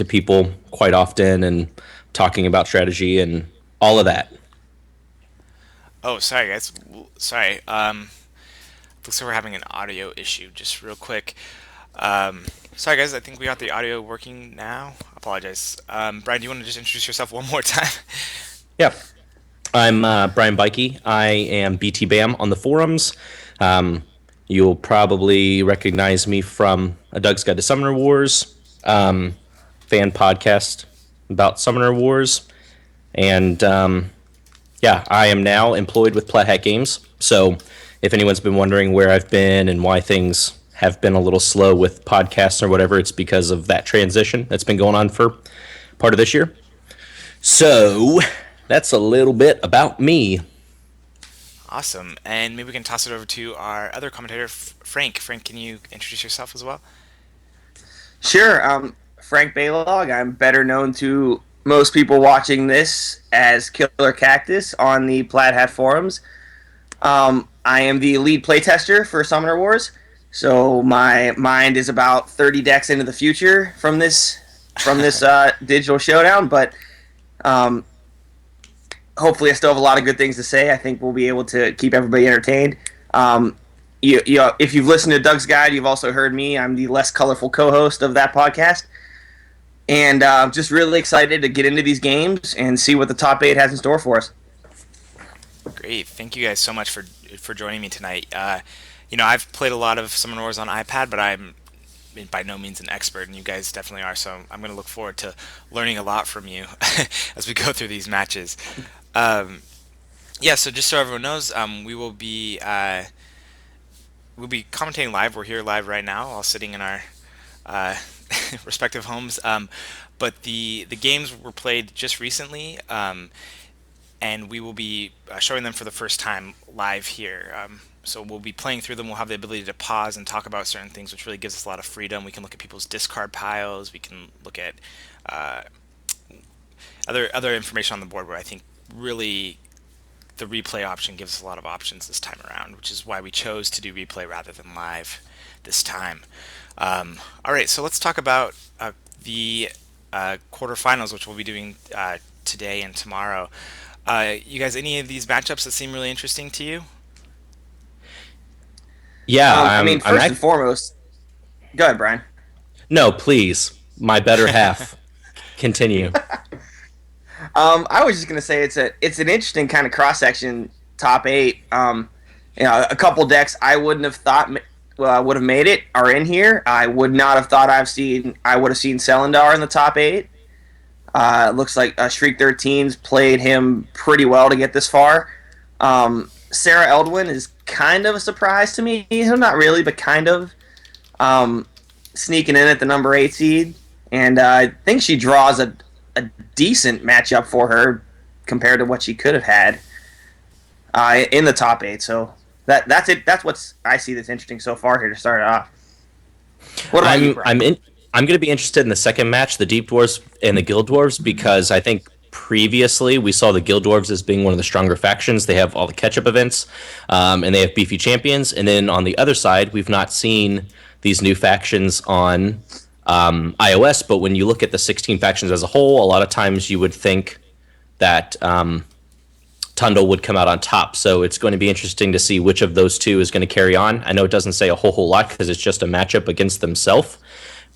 to people quite often and talking about strategy and all of that. Oh, sorry, guys. Sorry. Looks like we're having an audio issue. Just real quick. Um, Sorry, guys. I think we got the audio working now. Apologize. Brian, do you want to just introduce yourself one more time? Yeah, I'm Brian Bikey. I am BT Bam on the forums. Um, you'll probably recognize me from A Doug's Guide to Summoner Wars, fan podcast about Summoner Wars. And yeah, I am now employed with Plat Hat Games. So if anyone's been wondering where I've been and why things have been a little slow with podcasts or whatever, it's because of that transition that's been going on for part of this year. So that's a little bit about me. Awesome. And maybe we can toss it over to our other commentator, Frank. Frank, can you introduce yourself as well? Sure. Frank Baylog. I'm better known to most people watching this as Killer Cactus on the Plaid Hat forums. I am the lead playtester for Summoner Wars, so my mind is about 30 decks into the future from this digital showdown. But um, hopefully, I still have a lot of good things to say. I think we'll be able to keep everybody entertained. Um, if you've listened to Doug's Guide, you've also heard me. I'm the less colorful co-host of that podcast. And just really excited to get into these games and see what the top eight has in store for us. Great. Thank you guys so much for joining me tonight. I've played a lot of Summoner Wars on iPad, but I'm by no means an expert, and you guys definitely are. So I'm going to look forward to learning a lot from you as we go through these matches. Um, yeah. So just so everyone knows, we'll be commentating live. We're here live right now, all sitting in our uh, respective homes. But the games were played just recently, and we will be showing them for the first time live here. So we'll be playing through them. We'll have the ability to pause and talk about certain things, which really gives us a lot of freedom. We can look at people's discard piles. We can look at uh, other information on the board where I think really the replay option gives us a lot of options this time around, which is why we chose to do replay rather than live this time. All right, so let's talk about the quarterfinals, which we'll be doing today and tomorrow. You guys, any of these matchups that seem really interesting to you? Yeah, First and foremost, go ahead, Brian. no, please, my better half. Continue. I was just gonna say it's an interesting kind of cross section top eight. A couple decks I wouldn't have thought would have made it are in here. I would not have thought I would have seen Selendar in the top eight. Looks like Shriek 13's played him pretty well to get this far. Sarah Eldwin is kind of a surprise to me. Not really, but kind of. Sneaking in at the number 8 seed. And I think she draws a decent matchup for her compared to what she could have had in the top 8. So that's it. That's what I see that's interesting so far here to start it off. What about you, Brian? I'm going to be interested in the second match, the Deep Dwarves and the Guild Dwarves, because I think previously we saw the Guild Dwarves as being one of the stronger factions. They have all the catch-up events, and they have beefy champions. And then on the other side, we've not seen these new factions on iOS, but when you look at the 16 factions as a whole, a lot of times you would think that Tundle would come out on top. So it's going to be interesting to see which of those two is going to carry on. I know it doesn't say a whole lot because it's just a matchup against themselves,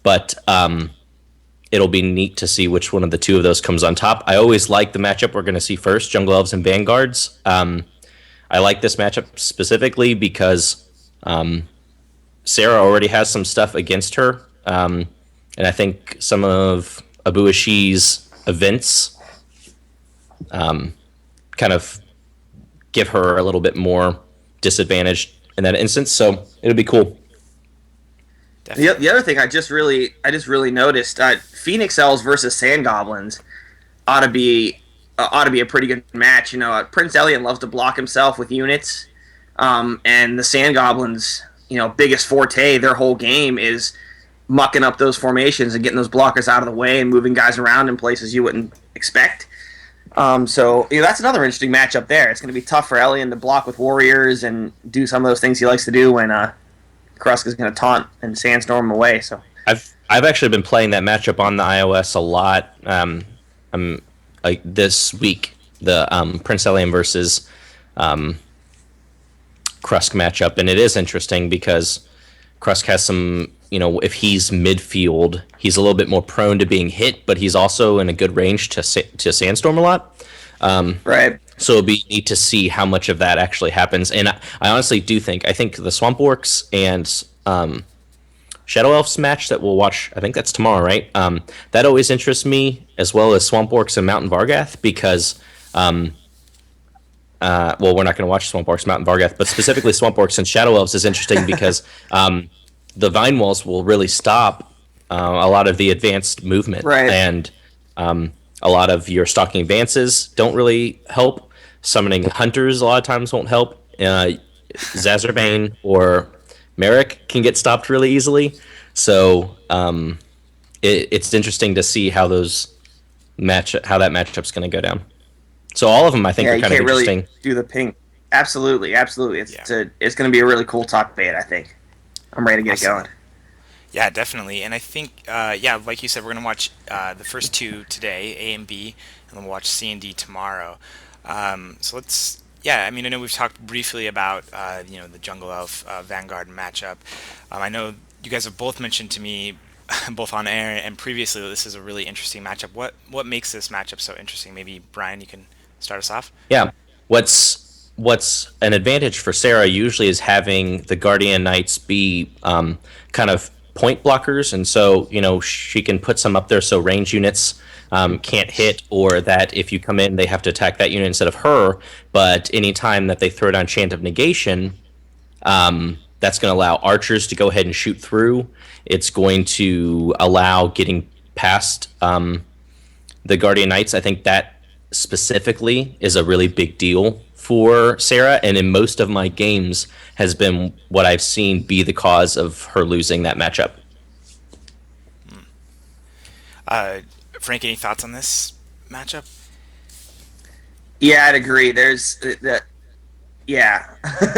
but it'll be neat to see which one of the two of those comes on top. I always like the matchup we're going to see first, Jungle Elves and Vanguards. I like this matchup specifically because Sarah already has some stuff against her, and I think some of Abu Ashi's events kind of give her a little bit more disadvantage in that instance, so it'll be cool. The other thing I just really noticed, Phoenix Elves versus Sand Goblins ought to be a pretty good match. Prince Elliot loves to block himself with units, and the Sand Goblins, biggest forte, their whole game is mucking up those formations and getting those blockers out of the way and moving guys around in places you wouldn't expect. So that's another interesting matchup there. It's going to be tough for Elian to block with warriors and do some of those things he likes to do when Krusk is going to taunt and sandstorm him away. So I've actually been playing that matchup on the iOS a lot. I'm like this week the Prince Elian versus um, Krusk matchup, and it is interesting because Krusk has some. If he's midfield, he's a little bit more prone to being hit, but he's also in a good range to sandstorm a lot. Right. So it'll be neat to see how much of that actually happens. And I honestly do think the Swamp Orcs and Shadow Elves match that we'll watch. I think that's tomorrow, right? That always interests me, as well as Swamp Orcs and Mountain Vargath, because well, we're not going to watch Swamp Orcs, Mountain Vargath, but specifically Swamp Orcs and Shadow Elves is interesting because the Vine Walls will really stop a lot of the advanced movement, Right. and a lot of your stalking advances don't really help. Summoning Hunters a lot of times won't help. Zazerbane or Merrick can get stopped really easily. So it's interesting to see how that matchup's going to go down. So all of them, I think, Yeah, are you kind of can't interesting. really do the ping. Absolutely. It's going to be a really cool top 8, I think. I'm ready to get Awesome. going. Yeah, definitely. And I think, like you said, we're going to watch the first 2 today, A and B, and then we'll watch C and D tomorrow. So let's, I mean, I know we've talked briefly about, the Jungle Elf Vanguard matchup. I know you guys have both mentioned to me, both on air and previously, that this is a really interesting matchup. What makes this matchup so interesting? Maybe, Brian, you can start us off? Yeah. What's an advantage for Sarah usually is having the Guardian Knights be kind of point blockers, and so she can put some up there so range units can't hit, or that if you come in, they have to attack that unit instead of her. But anytime that they throw down Chant of Negation, that's going to allow archers to go ahead and shoot through. It's going to allow getting past the Guardian Knights. I think that specifically is a really big deal for Sarah, and in most of my games has been what I've seen be the cause of her losing that matchup. Frank, any thoughts on this matchup? Yeah, I'd agree. There's the yeah.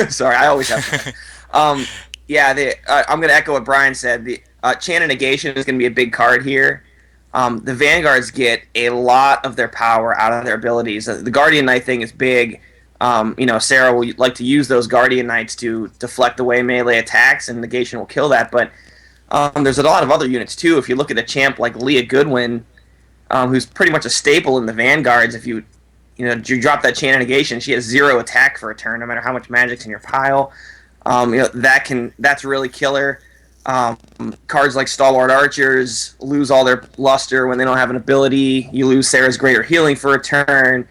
Sorry, I always have. I'm going to echo what Brian said. The Chant of Negation is going to be a big card here. The Vanguards get a lot of their power out of their abilities. The Guardian Knight thing is big. Sarah will like to use those Guardian Knights to deflect away melee attacks, and Negation will kill that. But there's a lot of other units too. If you look at a champ like Leah Goodwin, who's pretty much a staple in the Vanguards, if you drop that Chant of Negation, she has 0 attack for a turn, no matter how much magic's in your pile. That's really killer. Cards like Stalwart Archers lose all their luster when they don't have an ability. You lose Sarah's Greater Healing for a turn.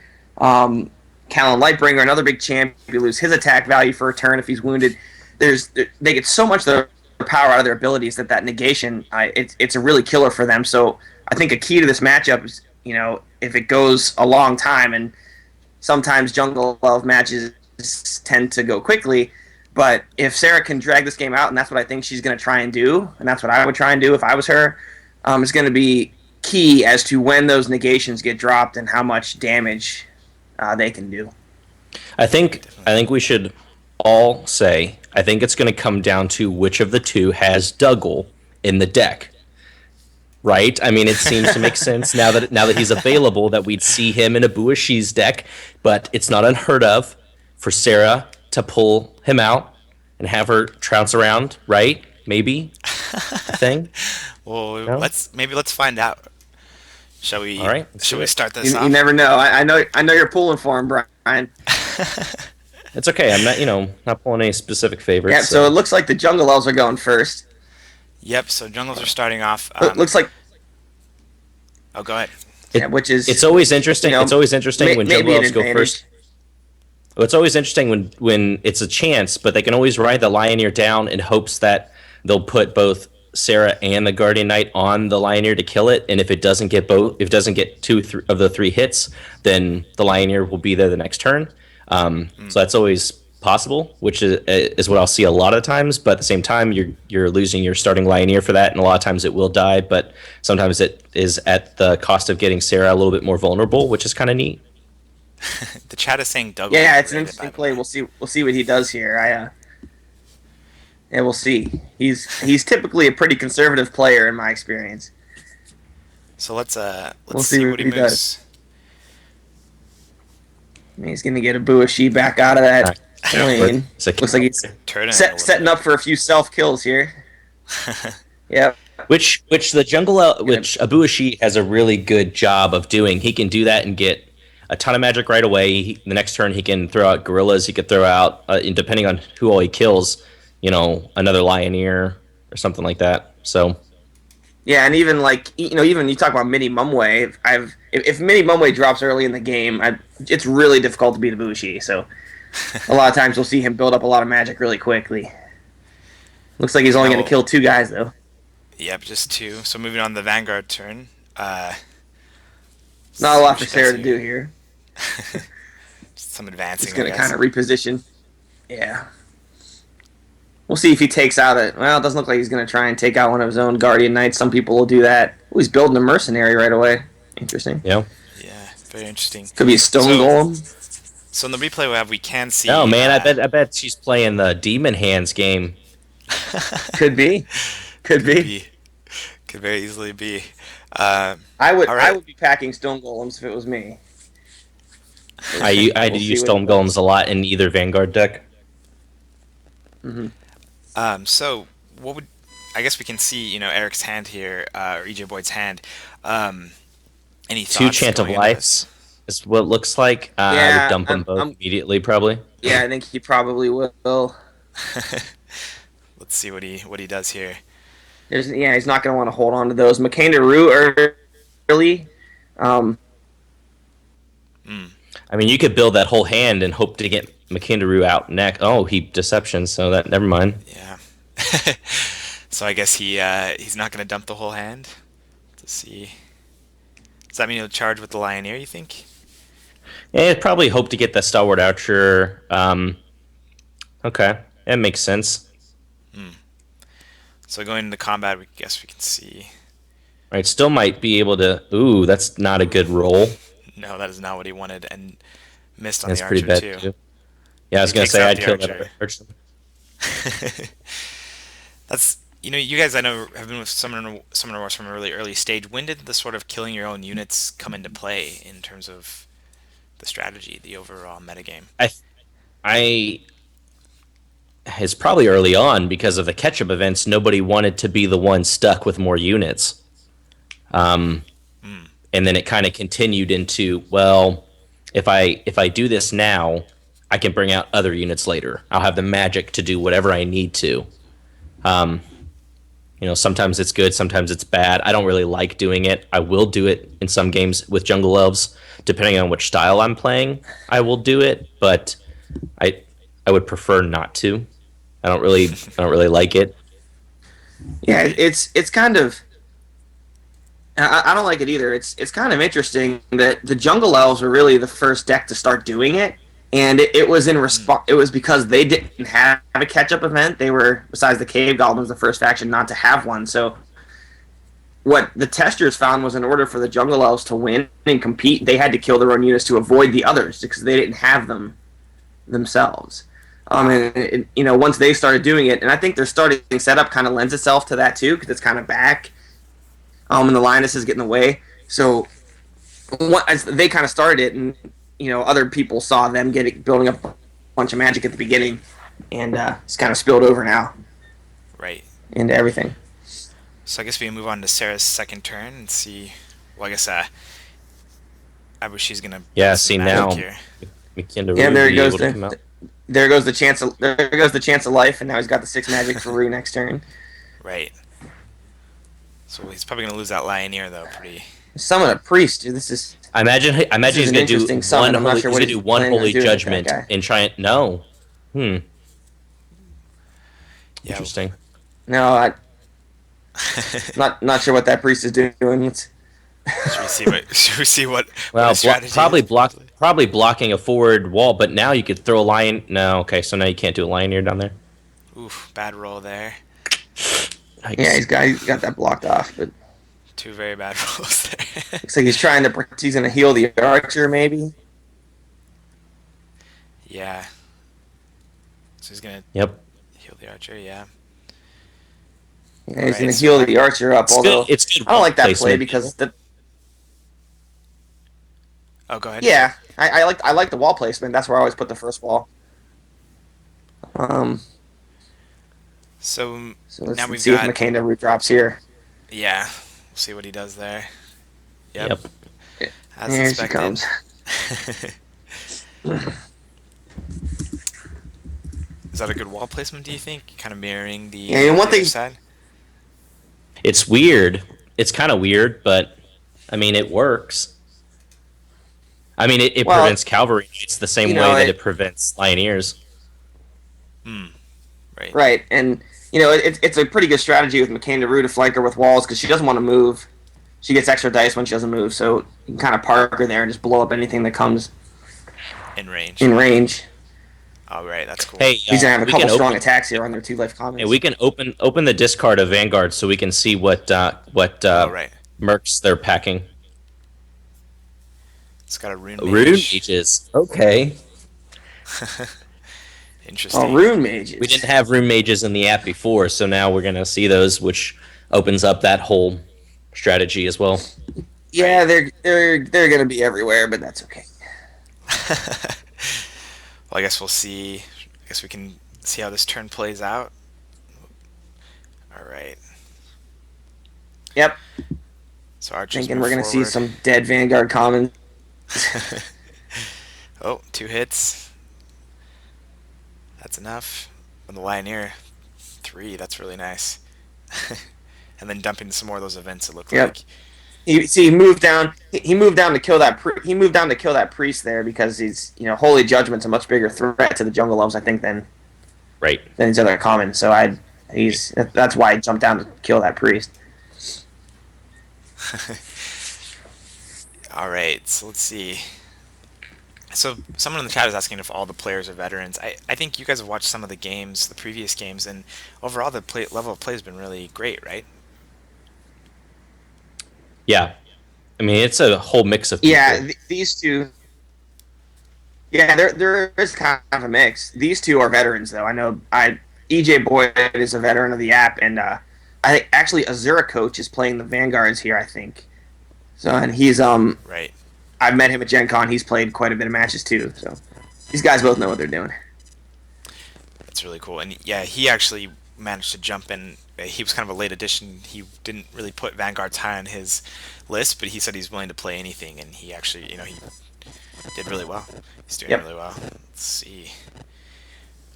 Callan Lightbringer, another big champ, you lose his attack value for a turn if he's wounded. They get so much of their power out of their abilities that negation, it's a really killer for them. So I think a key to this matchup is, if it goes a long time, and sometimes Jungle Elf matches tend to go quickly, but if Sarah can drag this game out, and that's what I think she's going to try and do, and that's what I would try and do if I was her, it's going to be key as to when those negations get dropped and how much damage they can do. I think we should all say, I think it's going to come down to which of the two has Dougal in the deck. Right? I mean, it seems to make sense now that he's available that we'd see him in a Buashi's deck, but it's not unheard of for Sarah to pull him out and have her trounce around, right? Maybe thing. Well, No? let's find out. Shall we? All right, Shall we start this off? You never know. I know you're pulling for him, Brian. It's okay. I'm not pulling any specific favorites. Yeah. So it looks like the Jungle Elves are going first. Yep. So Jungles are starting off. Looks like. Oh, go ahead. Which is. It's always interesting. It's always interesting when Jungle Elves go first. Well, it's always interesting when it's a chance, but they can always ride the Lioneer down in hopes that they'll put both Sarah and the Guardian Knight on the Lioneer to kill it. And if it doesn't get two of the 3 hits, then the Lioneer will be there the next turn. So that's always possible, which is what I'll see a lot of times. But at the same time, you're losing your starting Lioneer for that, and a lot of times it will die. But sometimes it is at the cost of getting Sarah a little bit more vulnerable, which is kind of neat. The chat is saying Doug. Yeah, it's an interesting play. We'll see what he does here. And we'll see. He's typically a pretty conservative player in my experience. So let's We'll see see what what he he does. moves. He's going to get a Buishi back out of that lane. It's like- Looks like he's Turn it a little setting bit. up for a few self kills here. Yep. Which which Abuashi has a really good job of doing. He can do that and get a ton of magic right away. The next turn he can throw out gorillas. He could throw out, and depending on who all he kills, another Lioneer or something like that. So Yeah, and even like even you talk about Mini Mumway. If Mini Mumway drops early in the game, it's really difficult to beat Ibushi. So a lot of times we'll see him build up a lot of magic really quickly. Looks like he's only going to kill 2 guys though. Yep, just 2. So moving on to the Vanguard turn. Not a lot for Sarah to do here. Some advancing. He's going to kind of reposition. Yeah. We'll see if he takes out it. Well, it doesn't look like he's going to try and take out one of his own Guardian Knights. Some people will do that. Oh, he's building a mercenary right away. Interesting. Yeah, very interesting. Could be a stone golem. So in the replay we can see. Oh man, I bet she's playing the Demon Hands game. Could be. Could be. Could very easily be. I would be packing stone golems if it was me. I use stone golems a lot in either Vanguard deck. Mm-hmm. So what would I guess we can see Eric's hand here, or EJ Boyd's hand. Any thoughts? 2 Chant of Life is what it looks like. I would dump them both immediately, probably. Yeah, I think he probably will. Let's see what he does here. He's not going to want to hold on to those. Commentator early. I mean, you could build that whole hand and hope to get Makindaru out next. Oh, he Deception, so that never mind. Yeah. So I guess he's not going to dump the whole hand. Let's see. Does that mean he'll charge with the Lioneer, you think? Yeah, I'd probably hope to get the Stalwart Archer. Okay, that makes sense. So going into combat, we guess we can see. Right, still might be able to. Ooh, that's not a good roll. No, that is not what he wanted, and missed on That's the Archer pretty bad too. Yeah, I was gonna say I'd kill that Archer. That's you guys I know have been with Summoner Wars from a really early stage. When did the sort of killing your own units come into play in terms of the strategy, the overall metagame? It's probably early on because of the catch-up events. Nobody wanted to be the one stuck with more units. And then it kind of continued into, well, if I do this now, I can bring out other units later. I'll have the magic to do whatever I need to. Sometimes it's good, sometimes it's bad. I don't really like doing it. I will do it in some games with Jungle Elves, depending on which style I'm playing. I will do it, but I would prefer not to. I don't really like it. Yeah, it's kind of. I don't like it either. It's kind of interesting that the Jungle Elves were really the first deck to start doing it, and it was in response. It was because they didn't have a catch-up event. They were, besides the Cave Goblins, the first faction not to have one. So, what the testers found was in order for the Jungle Elves to win and compete, they had to kill their own units to avoid the others because they didn't have them themselves. And once they started doing it, and I think their starting setup kind of lends itself to that too, because it's kind of back, and the Linus is getting in the way. So as they kind of started it, and other people saw them building up a bunch of magic at the beginning, and it's kind of spilled over now, right, into everything. So I guess we can move on to Sarah's second turn and see. Well, I guess I wish she's gonna. Yeah, see now. Yeah, there goes there goes the chance of life, and now he's got the 6 magic for Rue next turn. Right. So he's probably gonna lose that Lioneer though. Summon a priest, dude. This is. I imagine he's gonna do one holy. He's gonna do one holy judgment and try it. No. Yeah. Interesting. No, not sure what that priest is doing. Should we see what? Well, strategy probably blocking a forward wall, but now you could throw a lion. No, okay, so now you can't do a Lioneer down there. Oof, bad roll there. Yeah, he's got that blocked off, but 2 very bad rolls there. Looks like he's gonna heal the Archer, maybe. Yeah. So he's gonna. Yep. Heal the Archer, yeah. Yeah, he's going Right. to heal the archer up, It's good. although It's good I don't like that play placement. because Oh, go ahead. yeah, I like the wall placement. That's where I always put the first wall. Um, So so now let's we've see if got, McCain root drops here. yeah, we'll see what he does there. Yep, Yep. as Here she expected. comes. Is that a good wall placement, do you think? Kind of mirroring the, Yeah, and one the other thing. side? It's weird. It's kind of weird, but I mean, it works. I mean, it Well, prevents cavalry knights the you same way know that it it prevents Lioneers. Hmm, right. right, and it's a pretty good strategy with McCain to root to flank her with walls because she doesn't want to move. She gets extra dice when she doesn't move, so you can kind of park her there and just blow up anything that comes In range. in range. All right, that's cool. Hey, He's gonna have a we couple can strong open. attacks here on their 2 life Yeah, commons. we can open the discard of Vanguard so we can see what Oh, right. mercs they're packing. It's got a rune Rune mage. mages. Okay. Interesting. Rune mages. We didn't have rune mages in the app before, so now we're gonna see those, which opens up that whole strategy as well. Yeah, they're gonna be everywhere, but that's okay. Well, I guess we'll see. I guess we can see how this turn plays out. All right. Yep. So Archers Thinking move we're gonna see forward. some dead Vanguard commons. Oh, 2 hits. That's enough. On the Lioneer, 3. That's really nice. And then dumping some more of those events. It looked Yep. like. He moved down. He moved down to kill that. He moved down to kill that priest there because he's Holy Judgment's a much bigger threat to the Jungle Elves, I think, than Right. his other commons. So that's why I jumped down to kill that priest. All right. So let's see. So someone in the chat is asking if all the players are veterans. I think you guys have watched some of the games, the previous games, and overall the level of play has been really great, right? Yeah. I mean, it's a whole mix of people. Yeah, these two. Yeah, there is kind of a mix. These two are veterans, though. I know EJ Boyd is a veteran of the app, and I think actually Azura Coach is playing the Vanguards here. I think so, and he's Right. I've met him at Gen Con. He's played quite a bit of matches too. So these guys both know what they're doing. That's really cool. And yeah, he actually managed to jump in. He was kind of a late addition. He didn't really put Vanguards high on his list, but he said he's willing to play anything, and he actually, he did really well. He's doing Yep. really well. Let's see.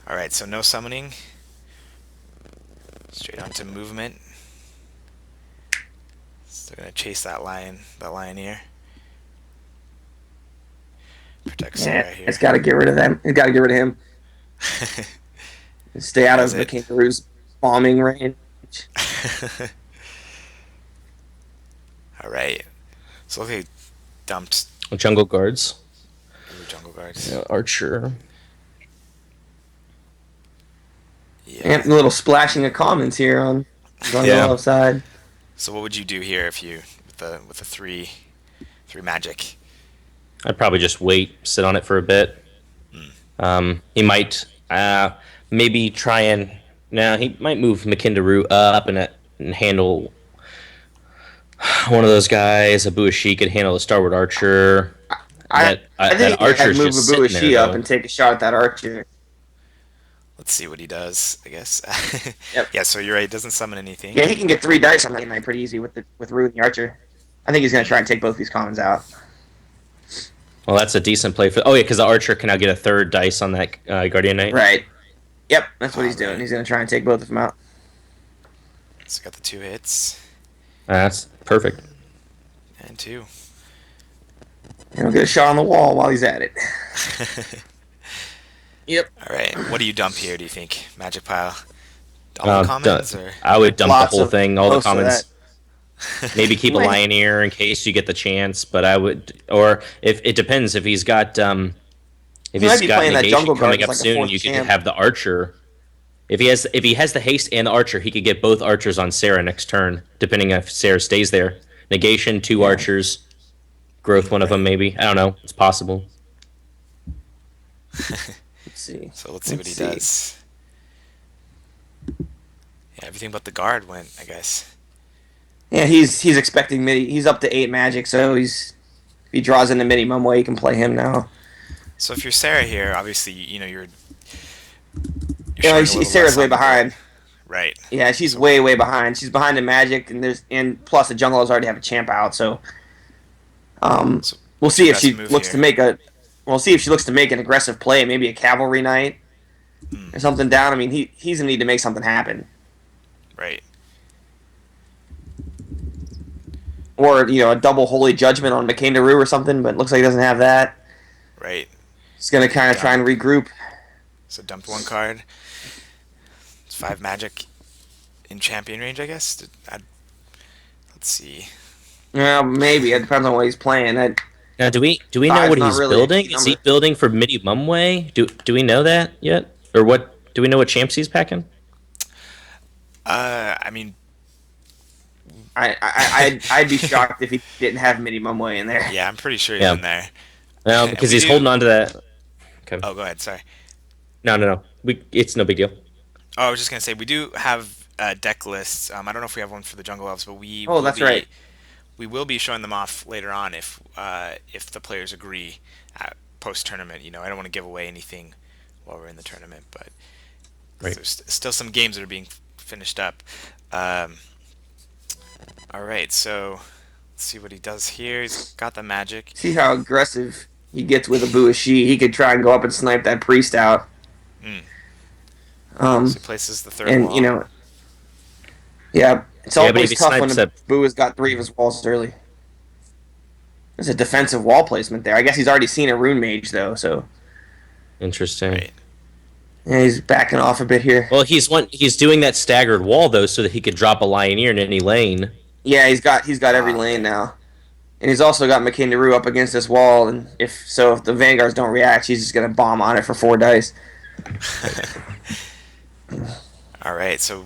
All right, so no summoning. Straight onto movement. Still gonna chase that Lioneer. Protect Sarah Yeah, here. it's got to get rid of them. It's got to get rid of him. Stay out of the Kangaroo's bombing range. All right. So okay, dumped Jungle guards. Jungle Guards. Yeah, Archer. Yeah. And a little splashing of commons here on the Yeah. side. So what would you do here if you with the three magic? I'd probably just wait, sit on it for a bit. He might maybe try and he might move McKindaroo up and handle one of those guys. Abu Ashi could handle the Starward Archer. I think that Archer's move just Abu sitting Ashi there, up though. and take a shot at that Archer. Let's see what he does, I guess. Yep. Yeah, so you're right, doesn't summon anything. Yeah, he can get 3 dice on that night pretty easy with Rue and the Archer. I think he's going to try and take both these commons out. Well, that's a decent play for. Oh yeah, because the Archer can now get a 3rd dice on that Guardian Knight. Right. Yep, that's what he's doing. Alright. He's going to try and take both of them out. So got the 2 hits That's perfect. and 2. And he'll get a shot on the wall while he's at it. Yep. All right, what do you dump here? Do you think magic pile? All the commons, or I would dump Lots the whole of- thing, all the most of commons. Maybe keep a Might- Lioneer in case you get the chance, but I would, or if it depends, if he's got if might he's be got playing that negation Jungle coming Guard up as like a soon, 4th you could champ. have the Archer. If he has the haste and the Archer, he could get both Archers on Sarah next turn, depending if Sarah stays there. Negation, 2 Archers, growth, one of them maybe. I don't know. It's possible. Let's see. so let's see what he does. Yeah, everything but the guard went, I guess. Yeah, he's expecting midi. He's up to 8 magic, so if he draws into midi Mumway, he can play him now. So if you're Sarah here, obviously, you know, you're You know, showing a little Sarah's less way on the board. behind. Right. Yeah, she's So, way behind. She's behind in magic, and plus the junglers already have a champ out, so so we'll what's your see if best she move looks here? to make a. We'll see if she looks to make an aggressive play, maybe a cavalry knight or something down. I mean, he's gonna need to make something happen, Right. or a double holy judgment on McCain Daru or something. But it looks like he doesn't have that. Right. He's gonna kind of try and regroup. So dump one card. It's 5 magic in champion range, I guess. Let's see. Well, maybe it depends on what he's playing. Now, do we know Five's what not he's really a building? key Is he number. building for Midi Mumway? Do we know that yet, or what? Do we know what champs he's packing? I mean, I'd be shocked if he didn't have midi Mumway in there. yeah, I'm pretty sure he's Yeah. in there. Because We he's do- holding on to that. Okay. Oh, go ahead. Sorry. No. It's no big deal. Oh, I was just gonna say we do have deck lists. I don't know if we have one for the Jungle Elves, but Oh, that's right. We will be showing them off later on if the players agree post tournament. You know, I don't want to give away anything while we're in the tournament, but Right. there's still some games that are being finished up. All right, so let's see what he does here. He's got the magic. See how aggressive he gets with a Buashi. He could try and go up and snipe that priest out. Mm. Um, So he places the third and wall. yeah, it's Yeah, but always if he tough when snipes the that- Boo has got 3 of his walls early. There's a defensive wall placement there. I guess he's already seen a rune mage though, so Interesting. Right. yeah, he's backing off a bit here. Well, he's doing that staggered wall though, so that he could drop a Lioneer in any lane. Yeah, he's got every lane now, and he's also got McCain Daru up against this wall. And if the Vanguards don't react, he's just gonna bomb on it for 4 dice. All right, so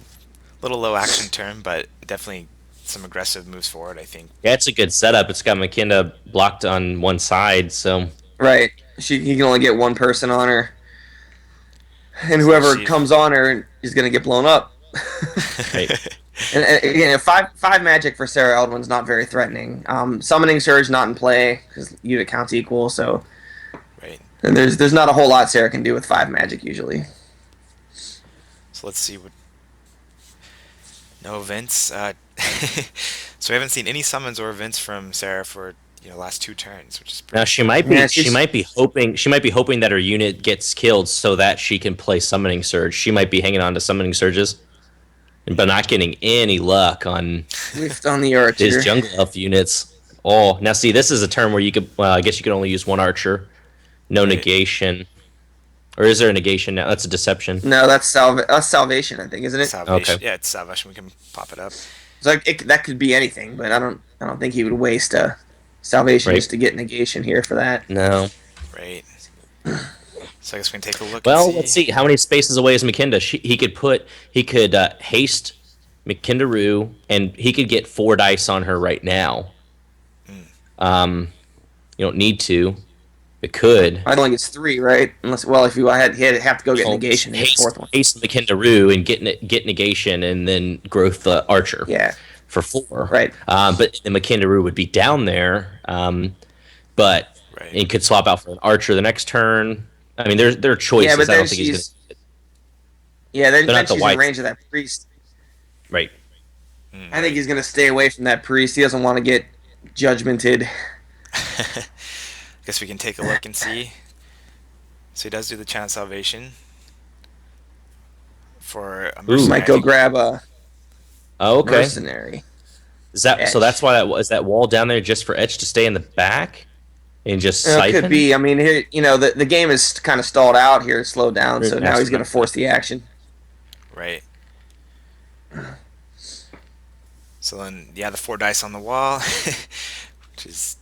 little low action turn, but definitely some aggressive moves forward, I think. Yeah, it's a good setup. It's got McKinda blocked on one side, so Right, he can only get one person on her, and whoever she- comes on her is gonna get blown up. right. And again, five magic for Sarah Eldwin's not very threatening. Summoning Surge not in play because unit count's equal, so Right. and there's not a whole lot Sarah can do with 5 magic usually. So let's see what. No events. So we haven't seen any summons or events from Sarah for last 2 turns, which is pretty. Now she might be Yeah, she might be hoping that her unit gets killed so that she can play Summoning Surge. She might be hanging on to Summoning Surges, but not getting any luck on Whiffed on the archer. his jungle elf units. Oh, now see, this is a turn where you could. Well, I guess you could only use 1 archer, no Right. negation, or is there a negation now? That's a deception. No, that's salvation, I think, isn't it? Salvation. Okay. Yeah, it's salvation. We can pop it up. It's like that could be anything, but I don't think he would waste a salvation Right. just to get negation here for that. No. Right. So I guess we can take a look. Well, and let's see. How many spaces away is McKinda? He could haste McKinda and he could get 4 dice on her right now. You don't need to. It could. I don't think it's 3, right? Unless, if you he'd have to go get negation in the haste, 4th one. haste McKinda and get negation and then growth the archer. Yeah, For 4. right. But the McKinda would be down there. But Right. it could swap out for an archer the next turn. I mean, there are choices. Yeah, but I then don't think he's gonna. then not the she's in whites. range of that priest. Right. I think he's going to stay away from that priest. He doesn't want to get judgmented. Guess we can take a look and see. So he does do the chant of salvation for a mercenary. Might go grab a Oh, okay. mercenary. Is that so? Etch. That's why that wall down there just for Etch to stay in the back and just It siphon. could be. I mean, here, the game is kind of stalled out here, slowed down, so It now has he's to going be. to force the action. Right. So then, yeah, the 4 dice on the wall, which is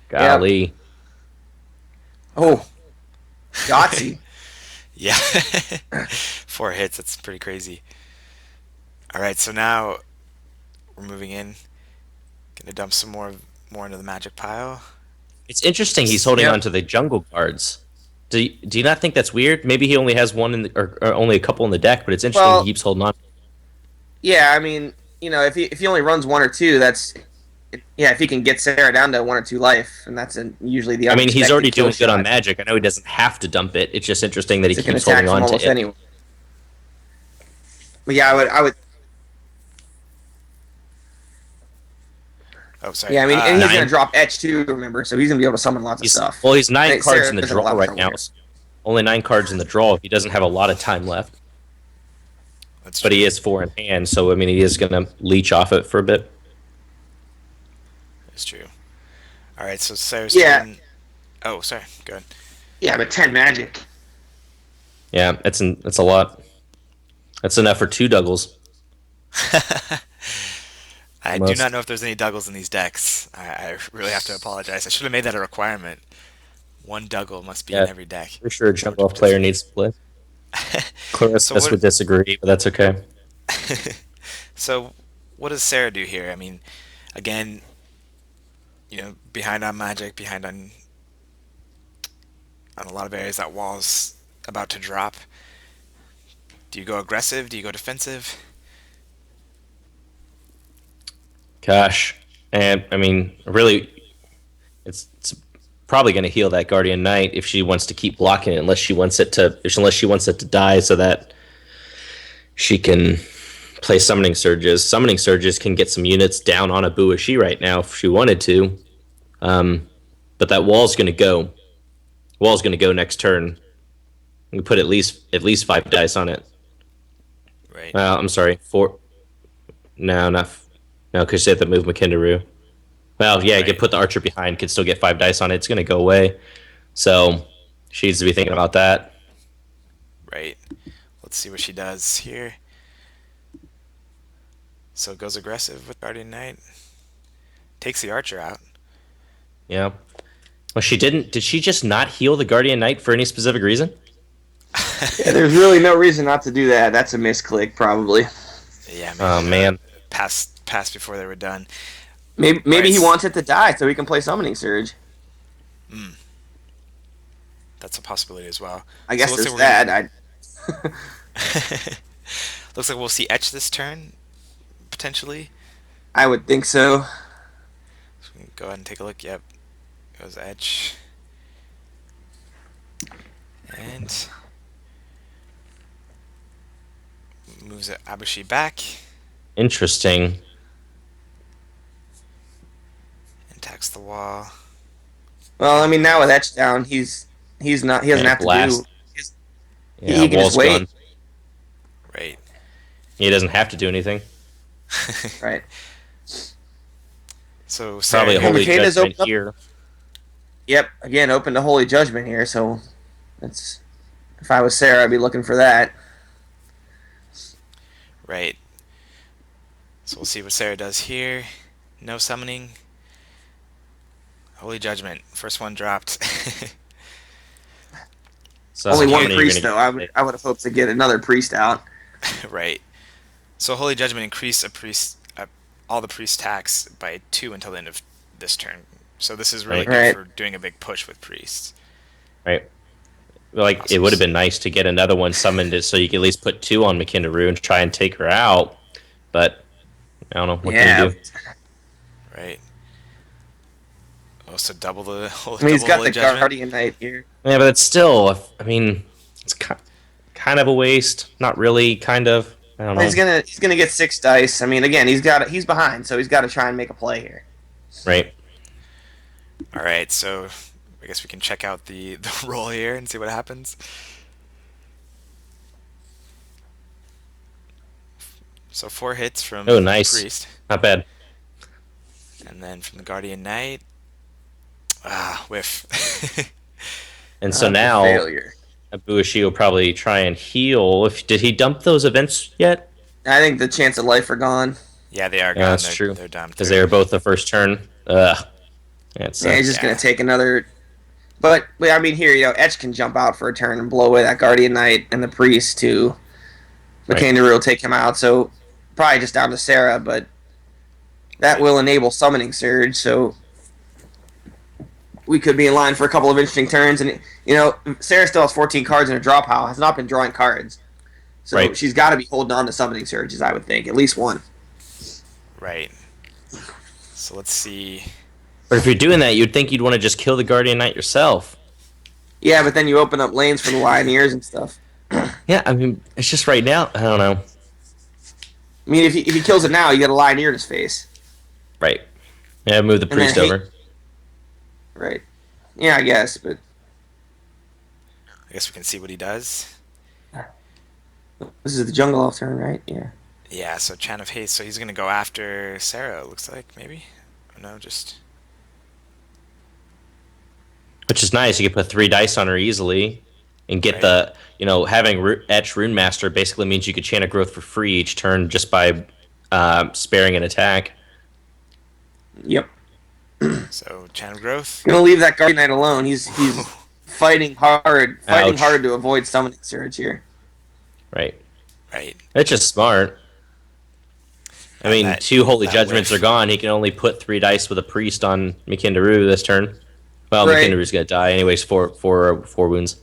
Golly. Oh, Yahtzee. yeah, 4 hits. That's pretty crazy. All right, so now we're moving in. Gonna dump some more into the magic pile. It's interesting. He's holding Yep. on to the jungle guards. Do you not think that's weird? Maybe he only has one or only a couple in the deck, but it's interesting Well- he keeps holding on. Yeah, I mean, if he only runs one or two, yeah. If he can get Sarah down to one or two life, and that's usually the I mean, he's already unexpected kill doing good on shot. magic. I know he doesn't have to dump it. It's just interesting that he It can keeps attack holding from on to almost it. anywhere. But yeah, I would. Oh, sorry. Yeah, I mean, and he's gonna Nine. drop etch too. Remember, so he's gonna be able to summon lots of stuff. He's I nine think cards in Sarah the doesn't have a draw lot of right trouble now. here. Only 9 cards in the draw. He doesn't have a lot of time left, That's but true. he is 4 in hand. So I mean, he is going to leech off it for a bit. That's true. All right, so Sarah's Yeah, turn. Oh, sorry. Go ahead. yeah, but 10 magic. Yeah, it's a lot. That's enough for 2 Douglas. I do Almost. not know if there's any Douglas in these decks. I really have to apologize. I should have made that a requirement. One Dougal must be in Yeah, every deck. for sure. A in order jump to off player participate. needs to play. So Clarissa what? would disagree, but that's okay. So what does Sarah do here? I mean, again, behind on Magic, behind on a lot of areas. That wall's about to drop. Do you go aggressive? Do you go defensive? Gosh, and I mean, really, it's probably going to heal that Guardian Knight if she wants to keep blocking it, unless she wants it to die, so that she can play Summoning Surges. Summoning Surges can get some units down on a Buishi right now if she wanted to, but that wall's going to go. Wall's going to go next turn. We put at least 5 dice on it. Right. I'm sorry, 4. No, not. No, because you have to move McKindaroo. Well, yeah, you could Right. put the archer behind, could still get 5 dice on it. It's going to go away. So she needs to be thinking about that. Right. Let's see what she does here. So it goes aggressive with Guardian Knight. Takes the Archer out. Yeah. Well, she didn't. Did she just not heal the Guardian Knight for any specific reason? Yeah, there's really no reason not to do that. That's a misclick, probably. Yeah, Oh, maybe man. pass before they were done. Maybe Right. he wants it to die so he can play Summoning Surge. That's a possibility as well. I So guess looks there's like that. looks like we'll see Etch this turn, potentially. I would think so. So we can go ahead and take a look. Yep. Goes Etch. And moves Abushi back. Interesting. And attacks the wall. Well, I mean, now with Etch down, he doesn't Yeah, have to blast. do. Yeah, He can wall's just wait. gone. Right. He doesn't have to do anything. Right. So Probably Sarah, a Yeah, holy Makeda's judgment open up. here. Yep. Again, open to Holy Judgment here. So that's if I was Sarah, I'd be looking for that. right. So we'll see what Sarah does here. No summoning. Holy Judgment. First one dropped. So Only how one many are you priest gonna though. get? I would have hoped to get another priest out. Right. So Holy Judgment increase all the priest tax by 2 until the end of this turn. So this is really Right. good Right. for doing a big push with priests. Right. Like, it would have been nice to get another one summoned so you could at least put 2 on McKindaroo and try and take her out. But I don't know. What can you do? Right. Oh, so double the I mean, he's double got Holy the Judgment. Guardian Knight here. Yeah, but it's still, I mean, it's kind of a waste. Not really, kind of. I don't know. He's gonna get 6 dice. I mean, again, he's behind, so he's got to try and make a play here. Right. All right, so I guess we can check out the roll here and see what happens. So 4 hits from Oh, nice. priest, Not bad. and then from the Guardian Knight, whiff. And so The now failure. Abuishi will probably try and heal. Did he dump those events yet? I think the chance of life are gone. Yeah, they are Yeah, gone. that's they're, true. They're done. Because they were both the first turn. Ugh. Yeah, it Yeah, he's sucks. just Yeah. gonna take another. But I mean, here Etch can jump out for a turn and blow away that Guardian Knight and the priest too. Right. McKindaroo will take him out, so probably just down to Sarah, but that will enable Summoning Surge, so we could be in line for a couple of interesting turns. And Sarah still has 14 cards in her draw pile, has not been drawing cards. So Right. she's got to be holding on to summoning surges, I would think, at least one. Right. So let's see. But if you're doing that, you'd think you'd want to just kill the Guardian Knight yourself. Yeah, but then you open up lanes for the Lioneers and stuff. I Yeah, I mean, it's just right now. I don't know. mean, if he kills it now, you get a Lioneer in his face. Right. Yeah, move the And then priest over. Right. Yeah, I guess, but I guess we can see what he does. this is the jungle elf turn, right? Yeah. Yeah, so Chan of Haste. So he's going to go after Sarah, it looks like, maybe? Or no, just... Which is nice. You can put 3 dice on her easily and get Right. the, having Etch Rune Master basically means you could chant a growth for free each turn just by sparing an attack. Yep. So Chan of Growth. Gonna leave that Guardian Knight alone. He's fighting hard Ouch. to avoid summoning surge here. Right. Right. It's just smart. I And mean, that- 2 Holy that Judgments whiff. are gone. He can only put 3 dice with a priest on Mikindaru this turn. Well, Right. Mikindaru's going to die. Anyways, four wounds.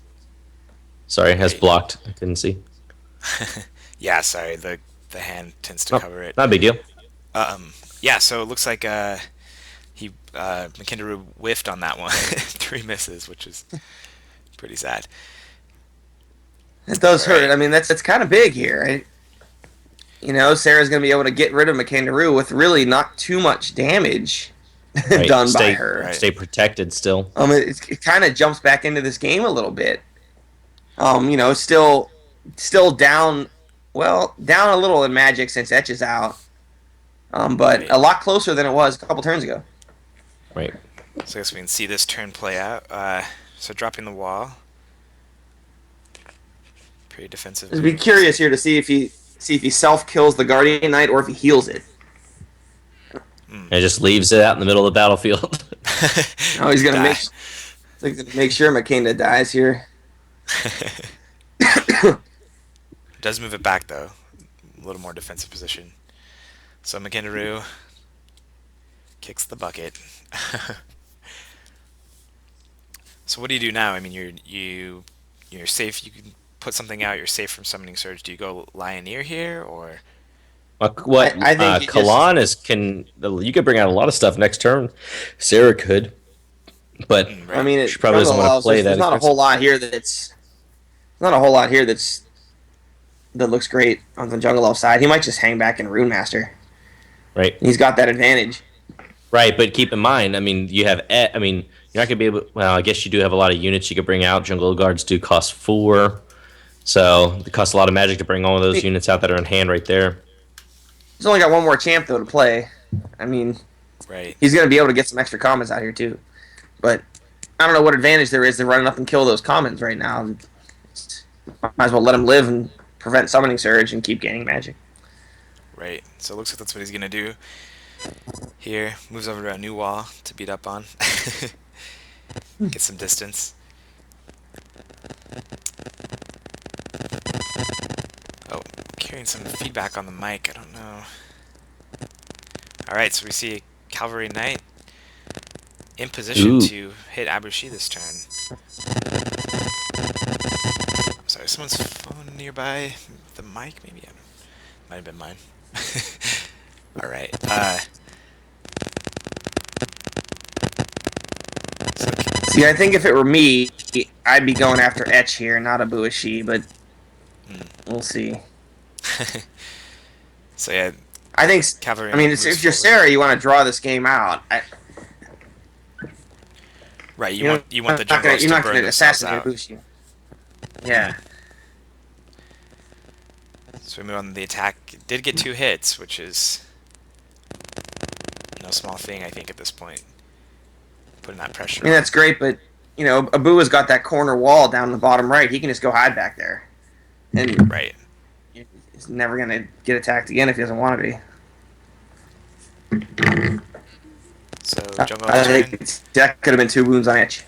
Sorry, has Right. blocked. I didn't see. Yeah, sorry, the hand tends to Oh, cover it. not a big deal. Yeah, so it looks like he Makindaru whiffed on that one. 3 misses, which is pretty sad. It does Right. hurt. I mean, that's kind of big here, right? Sarah's gonna be able to get rid of Makindaru with really not too much damage Right. done by Stay, her. Right. stay protected still. It kind of jumps back into this game a little bit. Still down. Well, down a little in magic since Etch is out. But Right. a lot closer than it was a couple turns ago. Right. So I guess we can see this turn play out. So dropping the wall. Pretty defensive. I'd be curious here to see if he self kills the Guardian Knight or if he heals it. And it just leaves it out in the middle of the battlefield. Oh, he's gonna Die. make sure Makina dies here. Does move it back though. A little more defensive position. So Makindaru kicks the bucket. So what do you do now? I mean, you're safe. You can put something out. You're safe from summoning surge. Do you go Lioneer here or? What I think you Kalan you could bring out a lot of stuff next turn. Sarah could, but Right. I mean, she probably doesn't want to play there's that. not a whole lot here that looks great on the Jungle Elf side. He might just hang back in Rune Master. Right, He's got that advantage. right. But keep in mind, I mean, you're not gonna be able. Well, I guess you do have a lot of units you could bring out. Jungle Guards do cost 4, so it costs a lot of magic to bring all of those units out that are in hand right there. He's only got one more champ though to play. I mean, Right. he's gonna be able to get some extra commons out here too. But I don't know what advantage there is to running up and kill those commons right now. Might as well let him live and prevent summoning surge and keep gaining magic. Right. So it looks like that's what he's gonna do. Here, moves over to a new wall to beat up on. Get some distance. Oh, carrying some feedback on the mic. I don't know. Alright, so we see Cavalry Knight in position Ooh. to hit Abushi this turn. Sorry, someone's phone nearby the mic? Maybe might have been mine. Alright, See, I think if it were me, I'd be going after Etch here, not Abuashi, but we'll see. so yeah, I think. Cavalry I mean, moves if you're forward. Sarah, you want to draw this game out. Right, you want the junglers You're to not burn going to themselves assassinate out. Abuashi. Yeah. So we move on to the attack. Did get 2 hits, which is no small thing, I think, at this point. Putting that pressure I mean, on. that's great, but Abu has got that corner wall down the bottom right. He can just go hide back there, and Right. he's never going to get attacked again if he doesn't want to be. So jungle I turn. think that could have been 2 wounds on Etch.